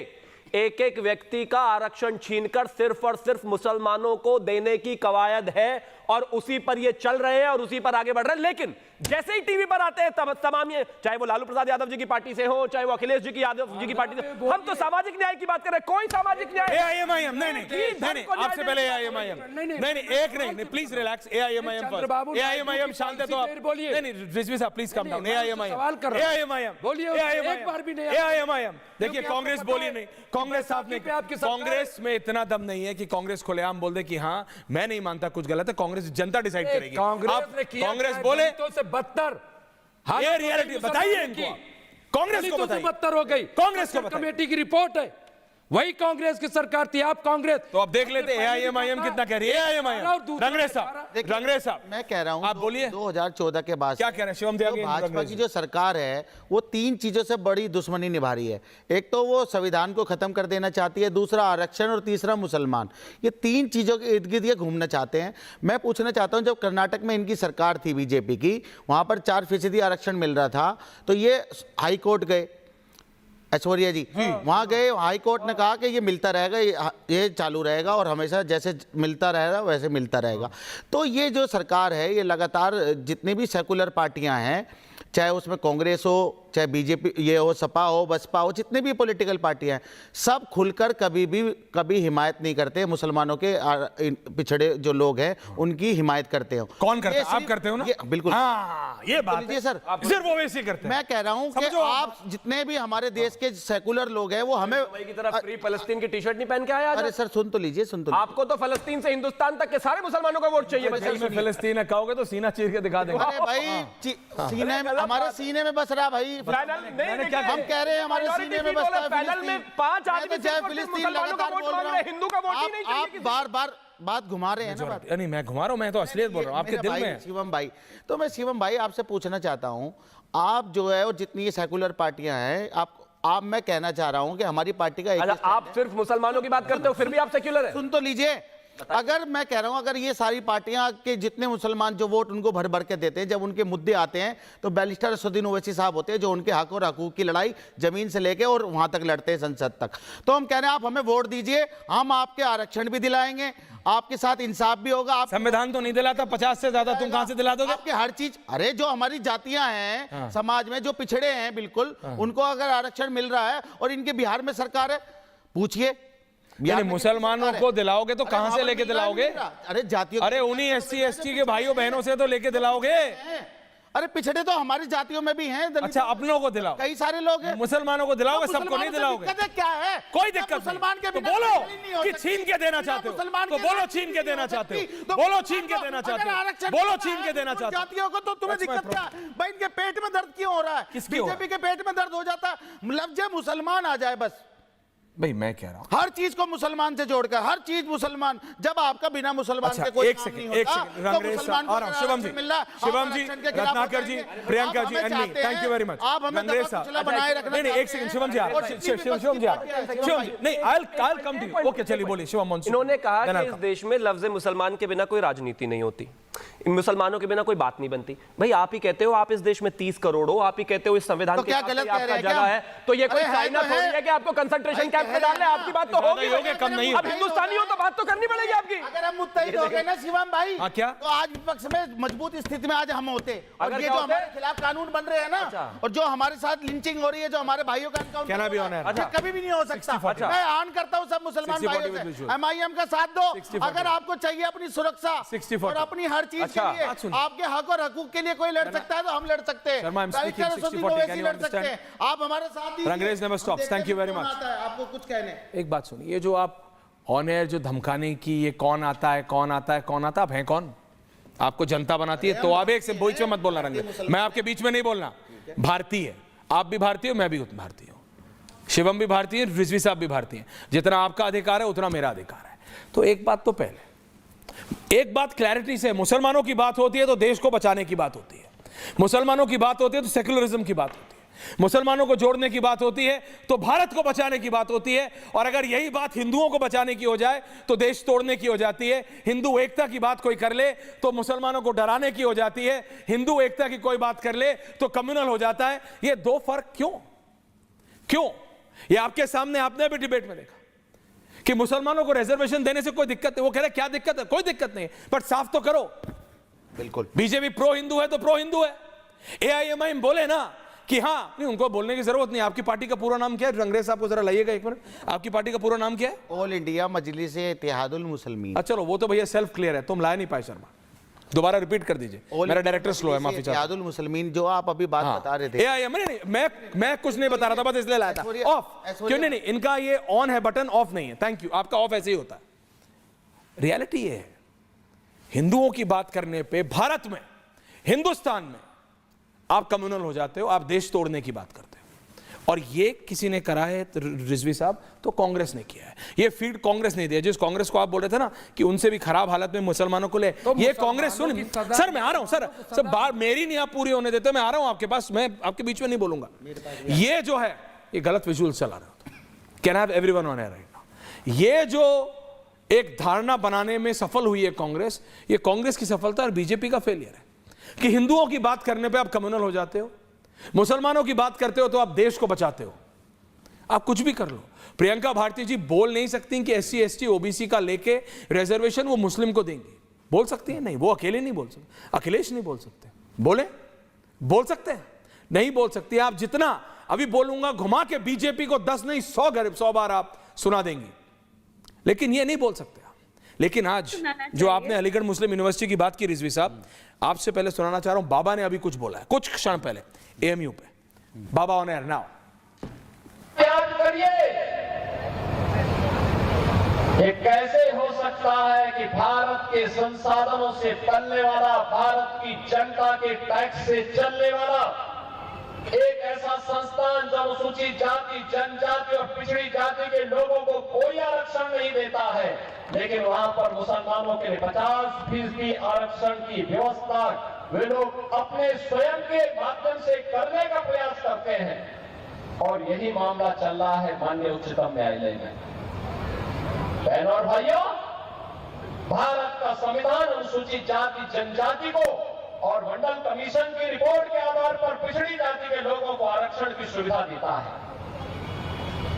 एक एक व्यक्ति का आरक्षण छीनकर सिर्फ और सिर्फ मुसलमानों को देने की कवायद है और उसी पर ये चल रहे हैं और उसी पर आगे बढ़ रहे हैं। लेकिन जैसे ही टीवी पर आते हैं तमाम ये, चाहे वो लालू प्रसाद यादव जी की पार्टी से हो, चाहे वो अखिलेश जी की यादव जी की पार्टी से, हम तो सामाजिक न्याय की बात कर रहे हैं। कोई सामाजिक न्याय एआईएमआईएम नहीं, आपसे पहले एआईएमआईएम नहीं, please relax. AIMIM first, AIMIM शांत है तो आप बोलिए। नहीं, रिजवी साहब प्लीज कम डाउन। एआईएमआईएम देखिए, कांग्रेस बोली नहीं, कांग्रेस साथ नहीं, कांग्रेस में इतना दम नहीं है कि कांग्रेस खुलेआम बोल दे कि हाँ मैं नहीं मानता कुछ गलत है, कांग्रेस जनता डिसाइड करेगी। कांग्रेस बोले से बदतर, ये रियलिटी बताइए इनको, कांग्रेस को बताइए, बदतर हो गई, कांग्रेस को बताइए। कमेटी की रिपोर्ट है, वही कांग्रेस की सरकार थी, आप कांग्रेस। तो अब देख लेते एआईएमआईएम कितना कह रही है। एआईएमआईएम रंगरेज साहब मैं कह रहा हूं आप बोलिए 2014 के बाद क्या कह रहे हैं शिवम त्यागी? भाजपा की जो सरकार है वो 3 चीजों से बड़ी दुश्मनी निभा रही है। एक तो वो संविधान को खत्म कर देना चाहती है, दूसरा आरक्षण और तीसरा मुसलमान। ये 3 चीजों के इर्द गिर्द ये घूमना चाहते हैं। मैं पूछना चाहता हूं, जब कर्नाटक में इनकी सरकार थी बीजेपी की, वहां पर 4% आरक्षण मिल रहा था, तो ये हाई कोर्ट गए, ऐश्वर्या जी वहां गए, हाई कोर्ट ने कहा कि ये मिलता रहेगा, ये चालू रहेगा और हमेशा जैसे मिलता रहेगा वैसे मिलता रहेगा। तो ये जो सरकार है ये लगातार जितनी भी सेकुलर पार्टियां हैं, चाहे उसमें कांग्रेस हो, चाहे बीजेपी ये हो, सपा हो, बसपा हो, जितनी भी पॉलिटिकल पार्टियां हैं, सब खुलकर कभी हिमायत नहीं करते मुसलमानों के पिछड़े जो लोग हैं उनकी हिमायत करते हो। कौन करते हैं? आप करते हो ना? बिल्कुल हाँ, ये बात है सर, सिर्फ वो वैसे करते हैं। मैं कह रहा हूं कि आप जितने भी हमारे देश के सेकुलर लोग हैं वो हमें की तरफ फ्री फलस्तीन की टी-शर्ट नहीं पहन के आया। अरे सर सुन तो लीजिए, सुन तो आपको तो फलस्तीन से हिंदुस्तान तक के सारे मुसलमानों का वोट चाहिए। फिलिस्तीन कहोगे तो सीना चीर के दिखा देंगे। अरे भाई सीने में, हमारे सीने में बस रहा भाई। हम कह रहे हैं हमारे सीने में बसता है पैनल में 5 आदमी फिलिस्तीन लगातार बोल रहा हूं, हिंदू का वोट ही नहीं चाहिए। आप बार-बार बात घुमा रहे हैं ना। नहीं मैं घुमा रहा हूं, मैं तो असलियत बोल रहा हूं, आपके दिल में है। शिवम भाई, तो मैं शिवम भाई आपसे पूछना चाहता हूं, आप जो है और जितनी ये सेकुलर पार्टियां हैं, आप मैं कहना चाह रहा हूं कि हमारी पार्टी का आप सिर्फ मुसलमानों की बात करते हो फिर भी आप सेक्युलर है। सुन तो लीजिए, अगर मैं कह रहा हूं अगर ये सारी पार्टियां के जितने मुसलमान जो वोट उनको भर भर के देते हैं, जब उनके मुद्दे आते हैं तो बैरिस्टर असदुद्दीन ओवैसी साहब होते हैं जो उनके हक और हकूक की लड़ाई जमीन से लेके और वहां तक लड़ते हैं संसद तक। तो हम कह रहे हैं आप हमें वोट दीजिए, हम आपके आरक्षण भी दिलाएंगे, आपके साथ इंसाफ भी होगा। आप संविधान तो नहीं दिलाता, 50 से ज्यादा तुम कहां से दिला दोगे? आपके हर चीज, अरे जो हमारी जातियां हैं समाज में जो पिछड़े हैं बिल्कुल, उनको अगर आरक्षण मिल रहा है और इनके बिहार में सरकार है, पूछिए यानी मुसलमानों को दिलाओगे तो कहां से लेके दिलाओगे? अरे जातियों, अरे उन्हीं SC ST के भाइयों बहनों से तो लेके दिलाओगे। अरे पिछड़े तो हमारी जातियों में भी हैं। अच्छा अपनों को दिलाओ, कई सारे लोग हैं। मुसलमानों को दिलाओगे, सबको नहीं दिलाओगे। दिक्कत क्या है? कोई दिक्कत मुसलमान के तो बोलो कि छीन के देना चाहते हो, तो बोलो छीन के देना चाहते हो, बोलो छीन के देना चाहते हो, बोलो छीन के देना चाहते हो। जातियों को तो तुम्हें दिक्कत क्या है भाई? इनके पेट में दर्द क्यों हो रहा है? बीजेपी के पेट में दर्द हो जाता है लफ्ज़ मुसलमान आ जाए बस। भाई मैं कह रहा हूं हर चीज को मुसलमान से जोड़कर, हर चीज मुसलमान, जब आपका बिना मुसलमान के कोई एक सेकंड रंगरेज साहब और शिवम जी रत्नाकर जी, प्रियंका जी, अन्नी, थैंक यू वेरी मच। आप हमें रंगरेज साहब बनाए रखना। नहीं एक सेकंड शिवम जी, शिवम जी नहीं, I will come to you. Okay चलिए बोलिए शिवम मोहन। इन्होंने कहा कि इस देश में लफ्ज मुसलमान के बिना कोई राजनीति नहीं होती, इन मुसलमानों के बिना कोई बात नहीं बनती। भाई आप ही कहते हो आप इस देश में 30 करोड़ हो, आप ही कहते हो इस संविधान के आपका जगह है, तो ये कोई चाइना थोड़ी है कि आपको कंसंट्रेशन कैंप में डालना है। आपकी बात तो होगी, कम नहीं अब हिंदुस्तानी हो तो बात तो करनी पड़ेगी आपकी। अगर हम मुत्तहिद हो गए ना शिवम भाई, क्या तो आज विपक्ष में मजबूत स्थिति में आज हम होते। और ये जो हमारे खिलाफ कानून बन रहे हैं ना, और जो हमारे साथ लिंचिंग हो रही है, जो हमारे भाइयों का कभी भी नहीं हो सकता। मैं आन करता हूँ सब मुसलमान भाइयों से, MIM का साथ दो। अगर आपको चाहिए अपनी सुरक्षा और अपनी हर चीज के लिए, आपके हक और हकूक के लिए कोई लड़ सकता है तो हम लड़ सकते हैं, लड़ सकते हैं। आप हमारे साथ Rangrez never stops. Thank you very much. आपको कुछ कहने, एक बात सुनिए, ये जो आप ऑन एयर जो धमकाने की ये कौन आता है कौन आता है कौन आता है, आप हैं कौन? आपको जनता बनाती है तो आप एक से बीच में मत बोलना रंगरेज, मैं आपके बीच में नहीं बोलना। भारतीय आप भी भारतीय हो, मैं भी भारतीय हूं, शिवम भी भारतीय, रिजवी साहब भी भारतीय। जितना आपका अधिकार है उतना मेरा अधिकार है। तो एक बात तो पहले, एक बात क्लैरिटी से, मुसलमानों की बात होती है तो देश को बचाने की बात होती है, मुसलमानों की बात होती है तो सेक्युलरिज्म की बात होती है, मुसलमानों को जोड़ने की बात होती है तो भारत को बचाने की बात होती है। और अगर यही बात हिंदुओं को बचाने की हो जाए तो देश तोड़ने की हो जाती है। हिंदू एकता की बात कोई कर ले तो मुसलमानों को डराने की हो जाती है, हिंदू एकता की कोई बात कर ले तो कम्युनल हो जाता है। ये दो फर्क क्यों? ये आपके सामने आपने भी डिबेट में देखा कि मुसलमानों को रिजर्वेशन देने से कोई दिक्कत है, वो कह रहे क्या दिक्कत है? कोई दिक्कत नहीं, पर साफ तो करो। बिल्कुल बीजेपी प्रो हिंदू है तो प्रो हिंदू है, AIMIM बोले ना कि हाँ, नहीं उनको बोलने की जरूरत नहीं। आपकी पार्टी का पूरा नाम क्या है? रंगरेज साहब को जरा लाइएगा एक मिनट, आपकी पार्टी का पूरा नाम क्या है? ऑल इंडिया मजलिस इत्तेहादुल मुसलमीन। चलो वो तो भैया सेल्फ क्लियर है, तुम लाए नहीं पाए शर्मा, दोबारा रिपीट कर दीजिए, मेरा डायरेक्टर स्लो है, माफी चाहता हूं। इत्तेहादुल मुसलमीन जो आप अभी बात बता रहे थे, AIM नहीं, मैं कुछ नहीं बता रहा था, बस इसलिए लाया था। ऑफ क्यों? नहीं, इनका ये ऑन है बटन, ऑफ नहीं है। थैंक यू, आपका ऑफ ऐसे ही होता है। रियलिटी ये है, हिंदुओं की बात करने पे भारत में, हिंदुस्तान में आप कम्युनल हो जाते हो, आप देश तोड़ने की बात करते हो। और ये किसी ने करा है रिजवी साहब, तो कांग्रेस ने किया है। ये फीड कांग्रेस ने दिया। जिस कांग्रेस को आप बोल रहे थे ना कि उनसे भी खराब हालत में मुसलमानों को ले, ये कांग्रेस सुन सर, मैं आ रहा हूं सर, बात मेरी नहीं आप पूरी होने देते, मैं आ रहा हूं आपके पास, मैं आपके बीच में नहीं बोलूंगा। ये जो है ये गलत विजुअल चला रहा होता, can have everyone on air right now. ये जो एक धारणा बनाने में सफल हुई है कांग्रेस, ये कांग्रेस की सफलता और बीजेपी का फेलियर है कि हिंदुओं की बात करने पे आप कम्युनल हो जाते हो, मुसलमानों की बात करते हो तो आप देश को बचाते हो। आप कुछ भी कर लो। प्रियंका भारती जी बोल नहीं सकती कि SC ST OBC का लेके रिजर्वेशन वो मुस्लिम को देंगे, बोल सकती है? नहीं, वो अकेले नहीं बोल सकते, अखिलेश नहीं बोल सकते, बोल सकते हैं? नहीं बोल सकती। आप जितना अभी बोलूंगा घुमा के बीजेपी को 10 नहीं 100 बार आप सुना देंगी, लेकिन ये नहीं बोल सकते। लेकिन आज जो आपने अलीगढ़ मुस्लिम यूनिवर्सिटी की बात की रिजवी साहब, आपसे पहले सुनाना चाह रहा हूं, बाबा ने अभी कुछ बोला है कुछ क्षण पहले AMU पे। बाबा ऑन एयर नाउ। याद करिए, ये कैसे हो सकता है कि भारत के संसाधनों से पलने वाला, भारत की जनता के टैक्स से चलने वाला एक ऐसा संस्थान जो अनुसूचित जाति, जनजाति और पिछड़ी जाति के लोगों को कोई आरक्षण नहीं देता है, लेकिन वहां पर मुसलमानों के लिए 50% आरक्षण की व्यवस्था वे लोग अपने स्वयं के माध्यम से करने का प्रयास करते हैं। और यही मामला चल रहा है माननीय उच्चतम न्यायालय में। बहनों और भाइयों, भारत का संविधान अनुसूचित जाति, जनजाति को और मंडल कमीशन की रिपोर्ट के आधार पर पिछड़ी जाति के लोगों को आरक्षण की सुविधा देता है,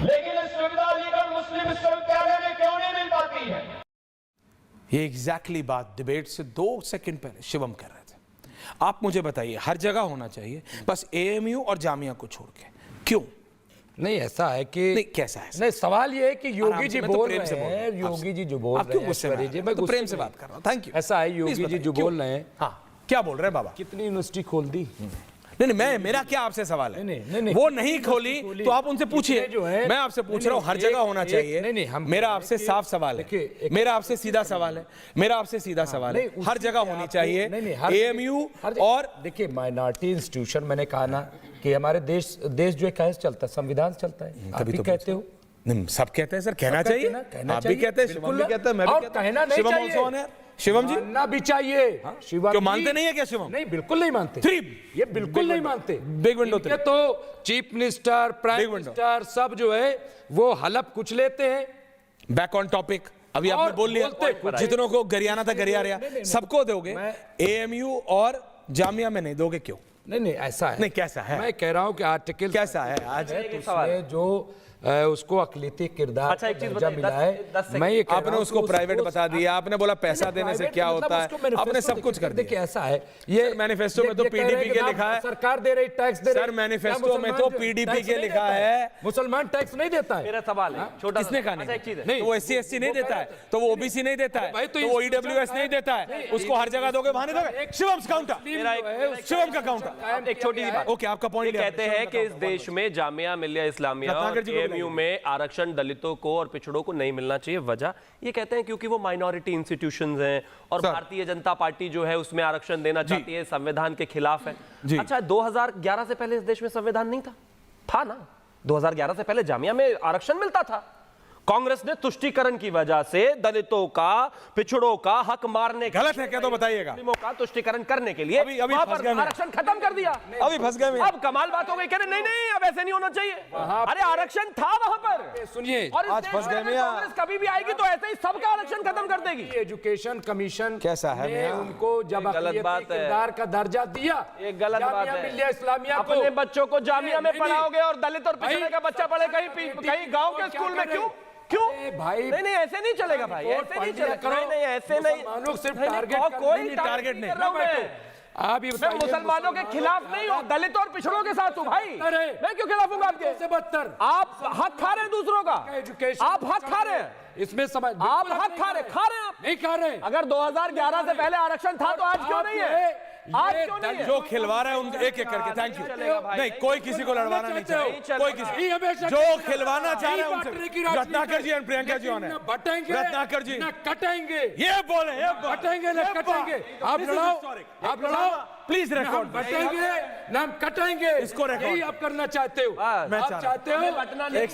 लेकिन इस सुविधा अलीगढ़ मुस्लिम विश्वविद्यालय में क्यों नहीं मिल पाती है? ये एग्जैक्टली बात डिबेट से 2 सेकंड पहले शिवम कर रहे थे। आप मुझे बताइए, हर जगह होना चाहिए, बस AMU और जामिया को छोड़ के, क्यों? नहीं, ऐसा है कि नहीं, कैसा है? नहीं, सवाल ये है कि योगी जी बोल रहे हैं, हैं, योगी जी जो बोल आप रहे क्यों हैं, गुस्से में? मैं तो प्रेम से बात कर रहा हूं। Thank you. ऐसा है, योगी जी जो बोल रहे हैं, हाँ, क्या बोल रहे हैं बाबा? कितनी यूनिवर्सिटी खोल दी? नहीं, मेरा क्या आपसे सवाल है? नहीं, वो नहीं खोली तो आप उनसे पूछिए। मैं आपसे पूछ रहा हूँ, हर जगह होना चाहिए। मेरा आपसे साफ सवाल है, मेरा आपसे सीधा सवाल है, हर जगह होनी चाहिए AMU। और देखिए, माइनॉरिटी इंस्टीट्यूशन, मैंने कहा ना कि हमारे देश जो है कैसे चलता है, संविधान चलता है। आप भी कहते हो, सब कहते हैं सर, कहना चाहिए। आप भी कहते हैं, शिवम भी कहता है, मैं भी कहता हूं। कहना नहीं चाहिए, शिवम जी मानना भी चाहिए। शिवम क्यों मानते नहीं है क्या शिवम? नहीं, बिल्कुल नहीं मानते। ये बिल्कुल नहीं मानते। बिग विंडो तो चीफ मिनिस्टर, प्राइम मिनिस्टर सब जो है वो हलफ कुछ लेते हैं। बैक ऑन टॉपिक, अभी आपने बोल लिया, जितनों को गरियाना था गरिया रहा, सबको दोगे, AMU और जामिया में नहीं दोगे, क्यों? नहीं, ऐसा है। नहीं, कैसा है? मैं कह रहा हूँ कि आर्टिकल कैसा है आज जो उसको अकलियती किरदार अच्छा, एक चीज मिला है। मैं ये आपने उसको प्राइवेट बता दिया, आपने बोला पैसा देने से क्या होता है, आपने सब कुछ कर दिया। ऐसा है, ये मैनिफेस्टो में तो PDP के लिखा है, सरकार दे रही, टैक्स दे रही। सर मैनिफेस्टो में तो PDP के लिखा है, मुसलमान टैक्स नहीं देता है। मेरा सवाल है छोटा, किसने कहा नहीं? तो वो SC ST नहीं देता है, तो वो OBC नहीं देता है, तो वो EWS नहीं देता है, उसको हर जगह दोगे, वहां नहीं दोगे। शिवम काउंटर, शिवम का काउंटर। एक छोटी सी बात, ओके, आपका पॉइंट कहते हैं कि इस देश में जामिया मिलिया इस्लामिया और AMU में आरक्षण दलितों को और पिछड़ों को नहीं मिलना चाहिए। वजह ये कहते हैं क्योंकि वो माइनॉरिटी इंस्टीट्यूशंस हैं और भारतीय जनता पार्टी जो है उसमें आरक्षण देना चाहती है, संविधान के खिलाफ है। अच्छा, 2011 से पहले इस देश में संविधान नहीं था ना? 2011 से पहले जामिया में आरक्षण मिलता था। कांग्रेस ने तुष्टीकरण की वजह से दलितों का, पिछड़ों का हक मारने, गलत है क्या तो बताइएगा, का तुष्टीकरण करने के लिए अभी आरक्षण खत्म कर दिया। अभी फंस गए। अब कमाल बात हो गई, कह रहे नहीं अब ऐसे नहीं होना चाहिए। अरे आरक्षण था वहां पर, सुनिए, और आज फंस गए। कांग्रेस कभी भी आएगी तो ऐसे ही सबका आरक्षण खत्म कर देगी। एजुकेशन कमीशन कैसा है, उनको जब गलत बात है, किरदार का दर्जा दिया, एक गलत बात है। मिलिया इस्लामिया को अपने बच्चों को जामिया में पढ़ाओगे और दलित और पिछड़े का बच्चा पढ़े कहीं गांव के स्कूल में, क्यों भाई? नहीं, ऐसे नहीं चलेगा भाई, ऐसे नहीं चलेगा। नहीं, ऐसे नहीं, कोई टारगेट नहीं कर रहा हूं मैं मुसलमानों के खिलाफ नहीं हूं, दलित और पिछड़ों के साथ हूं भाई। मैं क्यों खिलाफ हूं आपके? आप हक खा रहे हैं दूसरों का, आप हक खा रहे हैं, इसमें समझ, आप हक खा रहे हैं, आप नहीं खा रहे। अगर 2011 से पहले आरक्षण था तो आज क्यों नहीं है? आज क्यों नहीं है? जो खिलवा रहा है उनके एक एक करके, थैंक यू। नहीं, कोई किसी को लड़वाना नहीं चाहिए, कोई किसी जो खिलवाना चाह रहे हैं उनसे। रत्नाकर जी और प्रियंका जी होने, रत्नाकर जी कटेंगे, ये बोले, कटेंगे, आप लड़ाओ, प्लीज रिकॉर्ड बटेंगे ना हम कटेंगे, इसको record। यही आप करना चाहते हो। आप चाहते हो एक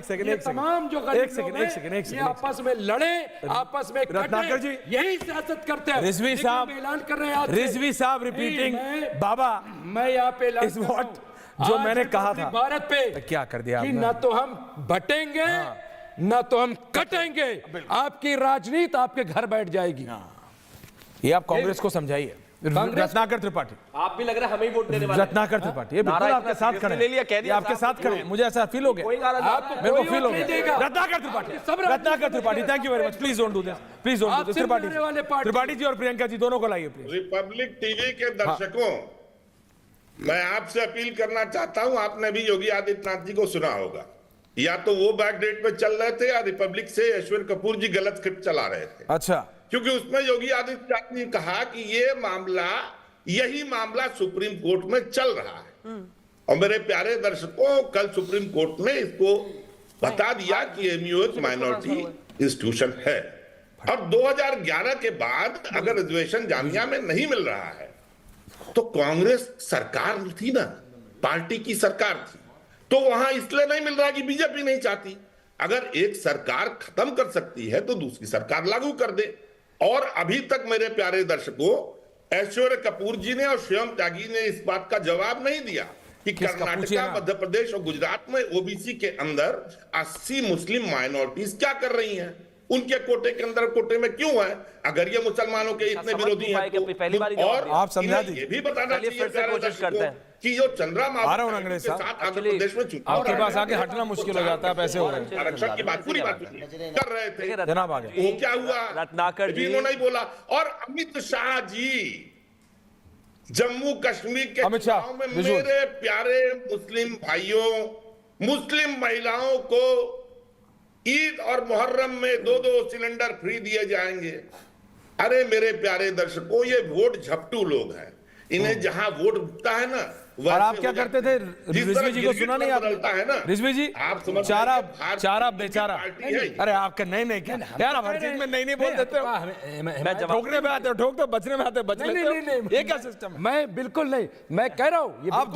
सेकंड तमाम जो गरीब लोग हैं, ये आपस में लड़े, आपस में रत्नाकर जी, यही सियासत करते हैं। रिजवी साहब ऐलान कर रहे हैं, रिजवी साहब रिपीटिंग बाबा, मैं यहाँ पे इस वॉट जो मैंने कहा था भारत पे क्या कर दिया कि न तो हम बटेंगे न तो हम कटेंगे, आपकी राजनीति आपके घर बैठ जाएगी। ये आप कांग्रेस को समझाइए। रत्नाकर त्रिपाठी, आप भी लग रहा है हमें ही वोट देने वाले। रत्नाकर त्रिपाठी, ये बिल्कुल आपके साथ खड़े ले लिया, कह दिया आपके साथ खड़े, मुझे ऐसा फील हो गया, मेरे को फील हो गया। Ratnakar Tripathi, thank you very much, please don't do this, please don't do this. Tripathi ji और प्रियंका जी दोनों को लाइए प्लीज। रिपब्लिक टीवी के दर्शकों, मैं आपसे अपील करना चाहता हूं, आपने भी योगी आदित्यनाथ जी को सुना होगा, या तो वो बैकडेट पे चल रहे थे या रिपब्लिक से ऐश्वर्य कपूर जी गलत स्क्रिप्ट चला रहे थे। अच्छा, क्योंकि उसमें योगी आदित्यनाथ ने कहा कि ये मामला, यही मामला सुप्रीम कोर्ट में चल रहा है। और मेरे प्यारे दर्शकों, कल सुप्रीम कोर्ट ने इसको बता दिया कि एमयू एक माइनॉरिटी इंस्टीट्यूशन है। और 2011 के बाद अगर रिजर्वेशन जामिया में नहीं मिल रहा है तो कांग्रेस सरकार थी ना, पार्टी की सरकार थी, तो वहां इसलिए नहीं मिल रहा कि बीजेपी नहीं चाहती। अगर एक सरकार खत्म कर सकती है तो दूसरी सरकार लागू कर दे। और अभी तक मेरे प्यारे दर्शकों, ऐश्वर्य कपूर जी ने और शिवम त्यागी ने इस बात का जवाब नहीं दिया कि कर्नाटका, मध्य प्रदेश और गुजरात में ओबीसी के अंदर 80 मुस्लिम माइनॉरिटीज क्या कर रही हैं, उनके कोटे के अंदर कोटे में क्यों है। अगर ये मुसलमानों के इतने विरोधी हैं तो, और आप समझा दीजिए, ये भी बताना चाहिए प्यारे दर्शकों कि जो चंद्रमाबाबू के साथ आंध्र प्रदेश में चुनाव, आपके पास आके हटना मुश्किल हो जाता है, पैसे हो रहे हैं। आरक्षण की बात पूरी बात कर रहे थे, जनाब आगे वो क्या हुआ, रत्नाकर जी इन्होंने नहीं बोला। और अमित शाह जी जम्मू कश्मीर के चुनाव में मेरे प्यारे मुस्लिम भाइयों, मुस्लिम महिलाओं को ईद और मुहर्रम में 2-2 सिलेंडर फ्री दिए जाएंगे। अरे मेरे प्यारे दर्शकों, ये वोट झपटू लोग हैं, इन्हें जहां वोट उठता है ना। और आप क्या करते थे, रिजवी जी को सुना नहीं आपने? है ना रिजवी जी, आप चारा बेचारा, अरे आपका नहीं क्या यार, आप हर चीज में नहीं बोल देते हो। मैं ठोकने में आते हो ठोक दो, बचने में आते हो बच लेते हो, ये क्या सिस्टम है? मैं बिल्कुल नहीं, मैं कह रहा हूँ आप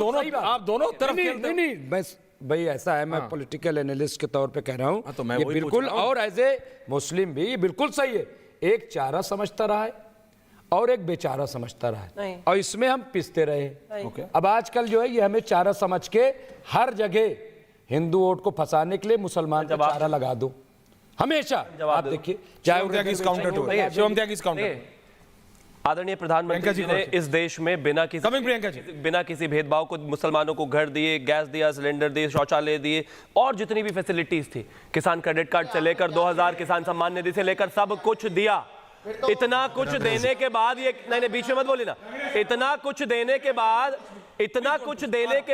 दोनों तरफ नहीं, बस भाई ऐसा है, मैं पॉलिटिकल एनालिस्ट के तौर पे कह रहा हूँ, तो मैं ये बिल्कुल, और एज ए मुस्लिम भी ये बिल्कुल सही है। एक चारा समझता रहा है और एक बेचारा समझता रहा है, और इसमें हम पिसते रहे। अब आजकल जो है ये हमें चारा समझ के हर जगह हिंदू वोट को फंसाने के लिए मुसलमान का चारा लगा दो हमेशा। आप देखिए, चाहे आदरणीय प्रधानमंत्री जी ने इस देश में बिना किसी भेदभाव को मुसलमानों को घर दिए, गैस दिया, सिलेंडर दिए, शौचालय दिए, और जितनी भी फैसिलिटीज थी, किसान क्रेडिट कार्ड से लेकर 2000 किसान सम्मान निधि से लेकर सब कुछ दिया। इतना कुछ देने के बाद ये नहीं, बीच में मत बोली ना, इतना कुछ देने के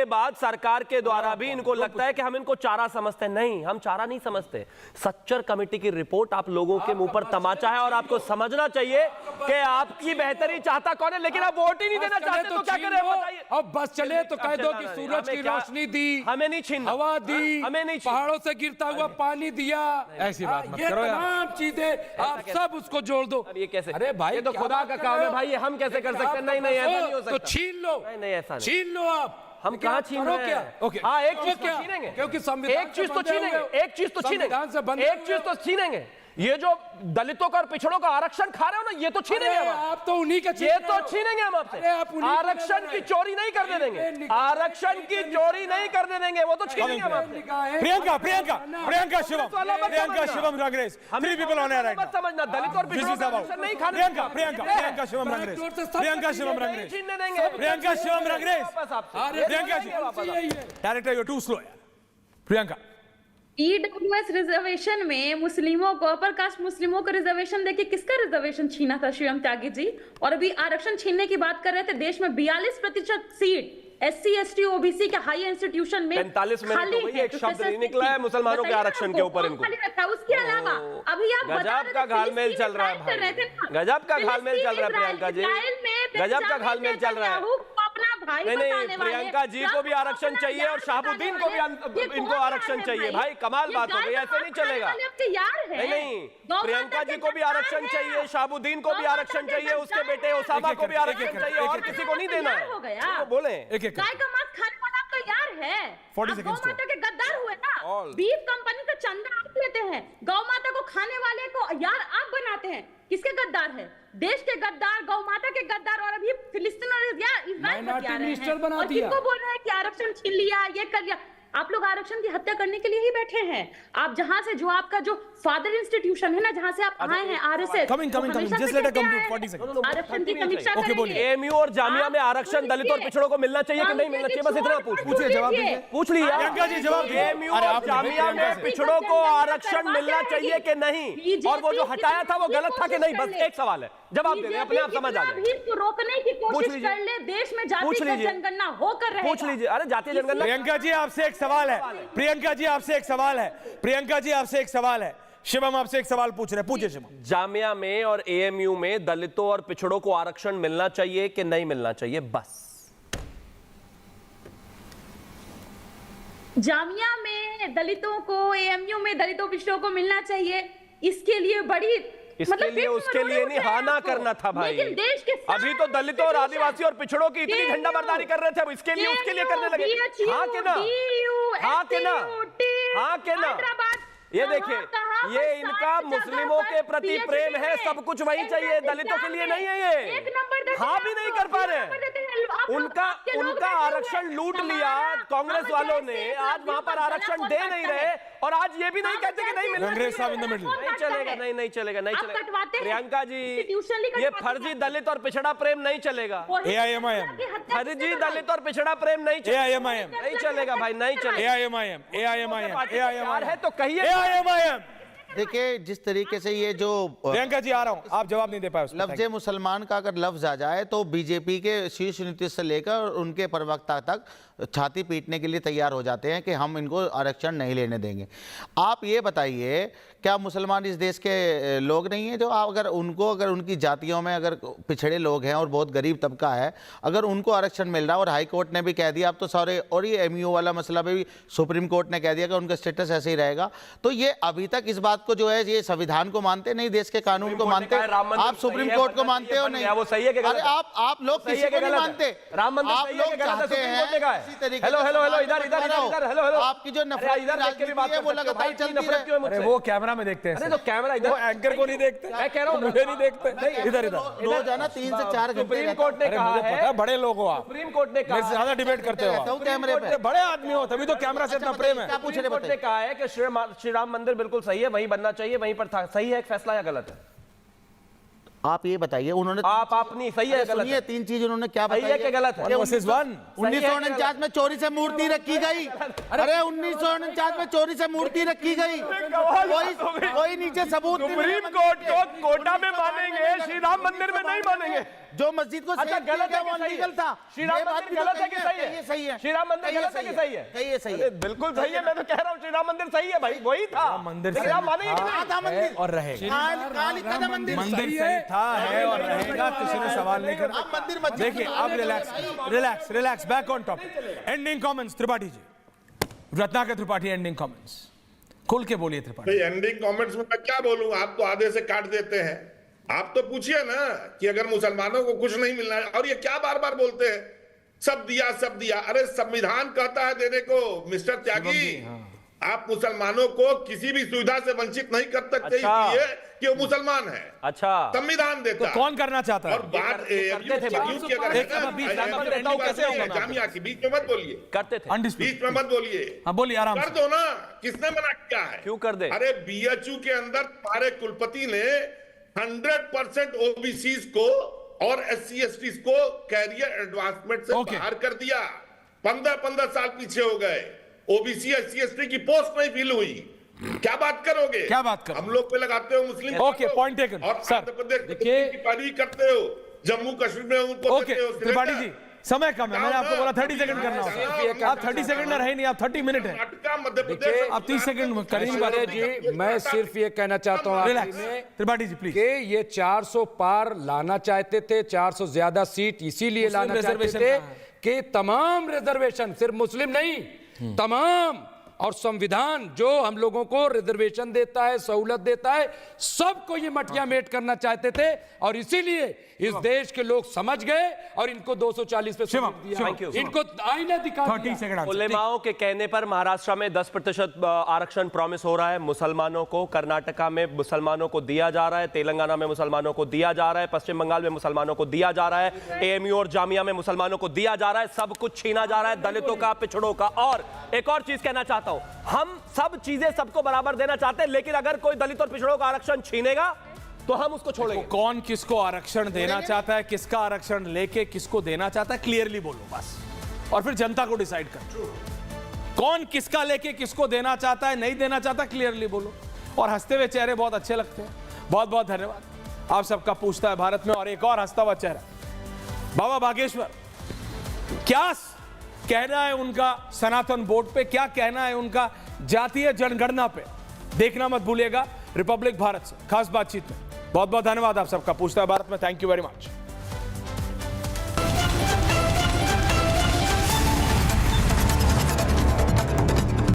बाद सरकार के द्वारा भी इनको लगता है कि हम इनको चारा समझते हैं। नहीं, हम चारा नहीं समझते। सच्चर कमेटी की रिपोर्ट आप लोगों के मुंह पर तमाचा है और आपको समझना चाहिए कि आपकी बेहतरी चाहता कौन है, लेकिन आप वोट ही नहीं देना चाहते तो क्या करें बताइए। अब बस चले तो कह दो कि सूरज की रोशनी दी, हमें नहीं छीनना, हवा दी, हमें नहीं, पहाड़ों से गिरता हुआ पानी दिया, ऐसी बात मत ये करो यार। तमाम चीजें आप सब उसको जोड़ दो। ये कैसे? अरे भाई, ये तो खुदा का काम है भाई, ये हम कैसे कर सकते हैं? नहीं ऐसा नहीं हो सकता। तो छीन लो, नहीं ऐसा नहीं, छीन लो आप। हम कहाँ छीन रहे हैं? हाँ, एक चीज तो छीनेंगे, क्योंकि एक चीज तो छीनेंगे, एक चीज तो छीनेंगे। ये जो दलितों का और पिछड़ों का आरक्षण खा रहे हो ना, ये तो छीनेंगे हम। आप तो उन्हीं का ये तो छीनेंगे हम आपसे। आरक्षण की चोरी नहीं करने देंगे, आरक्षण की चोरी नहीं करने देंगे, वो तो छीनेंगे हम आपसे। Shivam Rangrez, 3 people on air right now. मत समझना, दलित और पिछड़ों का आरक्षण नहीं खाने देंगे। प्रियंका शिवम रंगरेज, छीनने देंगे, डायरेक्टर यू टू स्लो यार। प्रियंका, ईडब्ल्यूएस रिजर्वेशन में मुस्लिमों को, अपर कास्ट मुस्लिमों को रिजर्वेशन देके किसका रिजर्वेशन छीना था शिवम त्यागी जी? और अभी आरक्षण छीनने की बात कर रहे थे। देश में 42% सीट SC ST OBC के हाई इंस्टीट्यूशन में 45 में तो एक शब्द नहीं निकला है मुसलमानों के आरक्षण के ऊपर इनको। उसके अलावा अभी आप गजब का घालमेल चल रहा है, गजब का घालमेल चल रहा है प्रियंका जी, गजब का घालमेल चल रहा है। अपना भाई नहीं बताने वाले। प्रियंका जी को भी आरक्षण चाहिए और शहाबुद्दीन को भी इनको आरक्षण चाहिए। भाई कमाल बात हो गई, ऐसे नहीं चलेगा। नहीं प्रियंका जी को भी आरक्षण चाहिए, शहाबुद्दीन को भी आरक्षण चाहिए, उसके बेटे ओसामा को भी आरक्षण चाहिए, और किसी को नहीं देना है। हो गया बोले गाय का मांस खाने वाला आप तो यार है। 40 seconds गौ माता के गद्दार हुए ना, बीफ कंपनी का चंदा आप लेते हैं, गौ माता को खाने वाले को यार आप बनाते हैं। किसके गद्दार है? देश के गद्दार, गौ माता के गद्दार, और अभी फिलिस्तीन और इजराइल और किसको बोल रहे हैं कि आरक्षण छीन लिया, ये कर लिया। आप लोग आरक्षण की हत्या करने के लिए ही बैठे हैं। आप जहां से जो आपका जो फादर इंस्टीट्यूशन है ना, जहां से आप आए हैं आरएसएस, आरक्षण की समीक्षा करेंगे। एएमयू और जामिया में आरक्षण दलित और पिछड़ों को मिलना चाहिए कि नहीं मिलना चाहिए, बस इतना पूछिए, जवाब दीजिए। पूछ लिया एएमयू और जामिया में पिछड़ों को आरक्षण मिलना चाहिए कि नहीं, और वो जो हटाया था वो गलत था कि नहीं, बस एक सवाल है, जवाब दे दें, अपने आप समझ आ जाए। को रोकने की कोशिश कर ले, देश में जातिगत जनगणना होकर रहेगा। पूछ लीजिए। अरे जातीय जनगणना। प्रियंका जी आपसे एक सवाल है, प्रियंका जी आपसे एक सवाल है, प्रियंका जी आपसे एक सवाल है, शिवम आपसे एक सवाल पूछ रहे हैं, पूछिए शिवम। जामिया में और एएमयू में दलितों और पिछड़ों को आरक्षण मिलना चाहिए कि नहीं मिलना चाहिए, बस। जामिया में दलितों को, एएमयू में दलितों पिछड़ों को मिलना चाहिए, इसके लिए बड़ी इसके लिए उसके लिए नहीं हाना करना था भाई। लेकिन देश के अभी तो दलितों और आदिवासी और पिछड़ों की इतनी झंडा बरदारी कर रहे थे, अब इसके लिए उसके लिए करने लगे। हाँ के ना, हाँ के ना, हाँ के ना। ये देखिए, ये इनका मुस्लिमों के प्रति प्रेम है, सब कुछ वही चाहिए, दलितों के लिए नहीं है ये। हाँ भी नहीं कर पा रहे, उनका आरक्षण लूट लिया कांग्रेस वालों ने, आज वहां पर आरक्षण दे नहीं रहे, और आज ये भी नहीं कहते कि नहीं मिलना। नहीं चलेगा, नहीं चलेगा, नहीं चलेगा। प्रियंका जी, ये फर्जी दलित और पिछड़ा प्रेम नहीं चलेगा। एआईएमआईएम फर्जी दलित और पिछड़ा प्रेम नहीं चलेगा। एआईएमआईएम नहीं चलेगा भाई, नहीं चलेगा। एआईएमआईएम है तो कहिए। देखिए जिस तरीके से ये जो प्रियंका जी आ रहा हूं, आप जवाब नहीं दे पाए। लफ्ज मुसलमान का अगर लफ्ज आ जाए तो बीजेपी के शीर्ष नीतिश से लेकर उनके प्रवक्ता तक छाती पीटने के लिए तैयार हो जाते हैं कि हम इनको आरक्षण नहीं लेने देंगे। आप ये बताइए, क्या मुसलमान इस देश के लोग नहीं हैं जो अगर उनकी जातियों में अगर पिछड़े लोग हैं और बहुत गरीब तबका है, अगर उनको आरक्षण मिल रहा है, और हाई कोर्ट ने भी कह दिया अब तो सारे, और ये एमयू वाला मसला भी सुप्रीम कोर्ट ने कह दिया कि उनका स्टेटस ऐसे ही रहेगा, तो ये अभी तक इस बात को जो है, ये संविधान को मानते नहीं, देश के कानून को मानते, आप सुप्रीम कोर्ट को मानते हो नहीं? वो सही है कि अरे आप लोग किसी को नहीं मानते, राम मंदिर आप लोग चाहते हैं इसी तरीके हेलो इधर हेलो आपकी जो नफरत राजनीति है वो लगातार चलती है। अरे वो कैमरा में देखते हैं। अरे तो कैमरा इधर, एंकर को नहीं देखते, मैं कह रहा हूं मुझे नहीं देखते। इधर रोजाना 3 से 4 घंटे सुप्रीम कोर्ट ने कहा है, बड़े लोग हो आप, सुप्रीम कोर्ट ने कहा मेरे से ज्यादा डिबेट करते हो, कैमरे पे बड़े आदमी हो तभी तो कैमरा से इतना प्रेम है। सुप्रीम कोर्ट ने कहा है कि श्री राम मंदिर बिल्कुल सही है, वहीं बनना चाहिए, वहीं पर था। सही है एक फैसला या गलत है? आप ये बताइए, उन्होंने आप अपनी सही है गलत है? 3 चीज उन्होंने क्या बताई है कि गलत है? 1949 में चोरी से मूर्ति रखी गई। अरे 1949 में चोरी से मूर्ति रखी गई, कोई नीचे सबूत। सुप्रीम कोर्ट को कोटा में मानेंगे, श्री राम मंदिर में नहीं मानेंगे। जो मस्जिद को अच्छा गलत है कि सही था? श्री राम मंदिर गलत है कि सही है? ये सही है। श्री राम मंदिर गलत है कि सही है? ये सही है, बिल्कुल सही है। मैं तो कह रहा हूँ श्री राम मंदिर सही है भाई, वही था मंदिर, मंदिर और रहेगा मंदिर सही था, है और रहेगा, किसी ने सवाल नहीं करना। मंदिर देखिए अब relax, back on topic. Ending comments Tripathi ji, Ratnakar Tripathi, ending comments खुल के बोलिए त्रिपाठी। एंडिंग कमेंट्स में मैं क्या बोलूं, आप तो आधे से काट देते हैं। आप तो पूछिए ना कि अगर मुसलमानों को कुछ नहीं मिलना है, और ये क्या बार बार बोलते हैं सब दिया। अरे संविधान कहता है देने को मिस्टर त्यागी। आप मुसलमानों को किसी भी सुविधा से वंचित नहीं कर सकते इसलिए कि वो मुसलमान है। अच्छा, संविधान देता तो कौन करना चाहता है? और बात जामिया की बीच में मत बोलिए, करते थे बीच में मत बोलिए। हाँ बोलिए, आराम कर दो ना, किसने मना किया है? क्यों कर दे? अरे बीएचयू के अंदर तुम्हारे कुलपति ने 100% ओबीसी को और SC/ST को कैरियर एडवांसमेंट से बाहर कर दिया। 15 साल पीछे हो गए, ओबीसी SC/ST की पोस्ट नहीं फिल हुई। क्या बात करोगे? क्या बात करोगे? हम लोग पे लगाते हो मुस्लिम। Okay, point taken. और आंध्र प्रदेश की पैरवी करते हो, जम्मू कश्मीर में उनको ओके त्रिपाठी जी, समय कम है, मैंने आपको बोला 30 सेकंड करना होगा। आप 30 सेकंड में रहे नहीं, आप 30 मिनट है, आप 30 सेकंड करेंगे जी। मैं सिर्फ ये कहना चाहता हूँ त्रिपाठी जी प्लीज, कि ये 400 पार लाना चाहते थे, 400 ज्यादा सीट इसीलिए लाना चाहते थे कि तमाम रिजर्वेशन, सिर्फ मुस्लिम नहीं, तमाम, और संविधान जो हम लोगों को रिजर्वेशन देता है, सहूलत देता है, सबको ये मटिया मेट करना चाहते थे, और इसीलिए इस देश के लोग समझ गए और इनको 240 पे दिया, इनको आईना दिखा दिया। उलेमाओं के कहने पर महाराष्ट्र में 10% आरक्षण प्रॉमिस हो रहा है मुसलमानों को, कर्नाटका में मुसलमानों को दिया जा रहा है, तेलंगाना में मुसलमानों को दिया जा रहा है, पश्चिम बंगाल में मुसलमानों को दिया जा रहा है, एएमयू और जामिया में मुसलमानों को दिया जा रहा है, सब कुछ छीना जा रहा है, दलितों का, पिछड़ों का। और एक और चीज कहना चाहता हूं, हम सब चीजें सबको बराबर देना चाहते हैं, लेकिन अगर कोई दलित और पिछड़ों का आरक्षण छीनेगा तो हम उसको छोड़ेंगे। कौन किसको आरक्षण देना चाहता है, किसका आरक्षण लेके किसको देना चाहता है, क्लियरली बोलो बस, और फिर जनता को डिसाइड कर। कौन किसका लेके किसको देना चाहता है, नहीं देना चाहता, क्लियरली बोलो। और हंसते हुए चेहरे बहुत अच्छे लगते हैं, बहुत बहुत धन्यवाद आप सबका पूछता है भारत में। और एक और हंसता हुआ चेहरा, बाबा बागेश्वर, क्या कहना है उनका सनातन बोर्ड पे, क्या कहना है उनका जातीय जनगणना पे, देखना मत भूलिएगा रिपब्लिक भारत से खास बातचीत में। बहुत बहुत धन्यवाद आप सबका पूछता है भारत में। Thank you very much.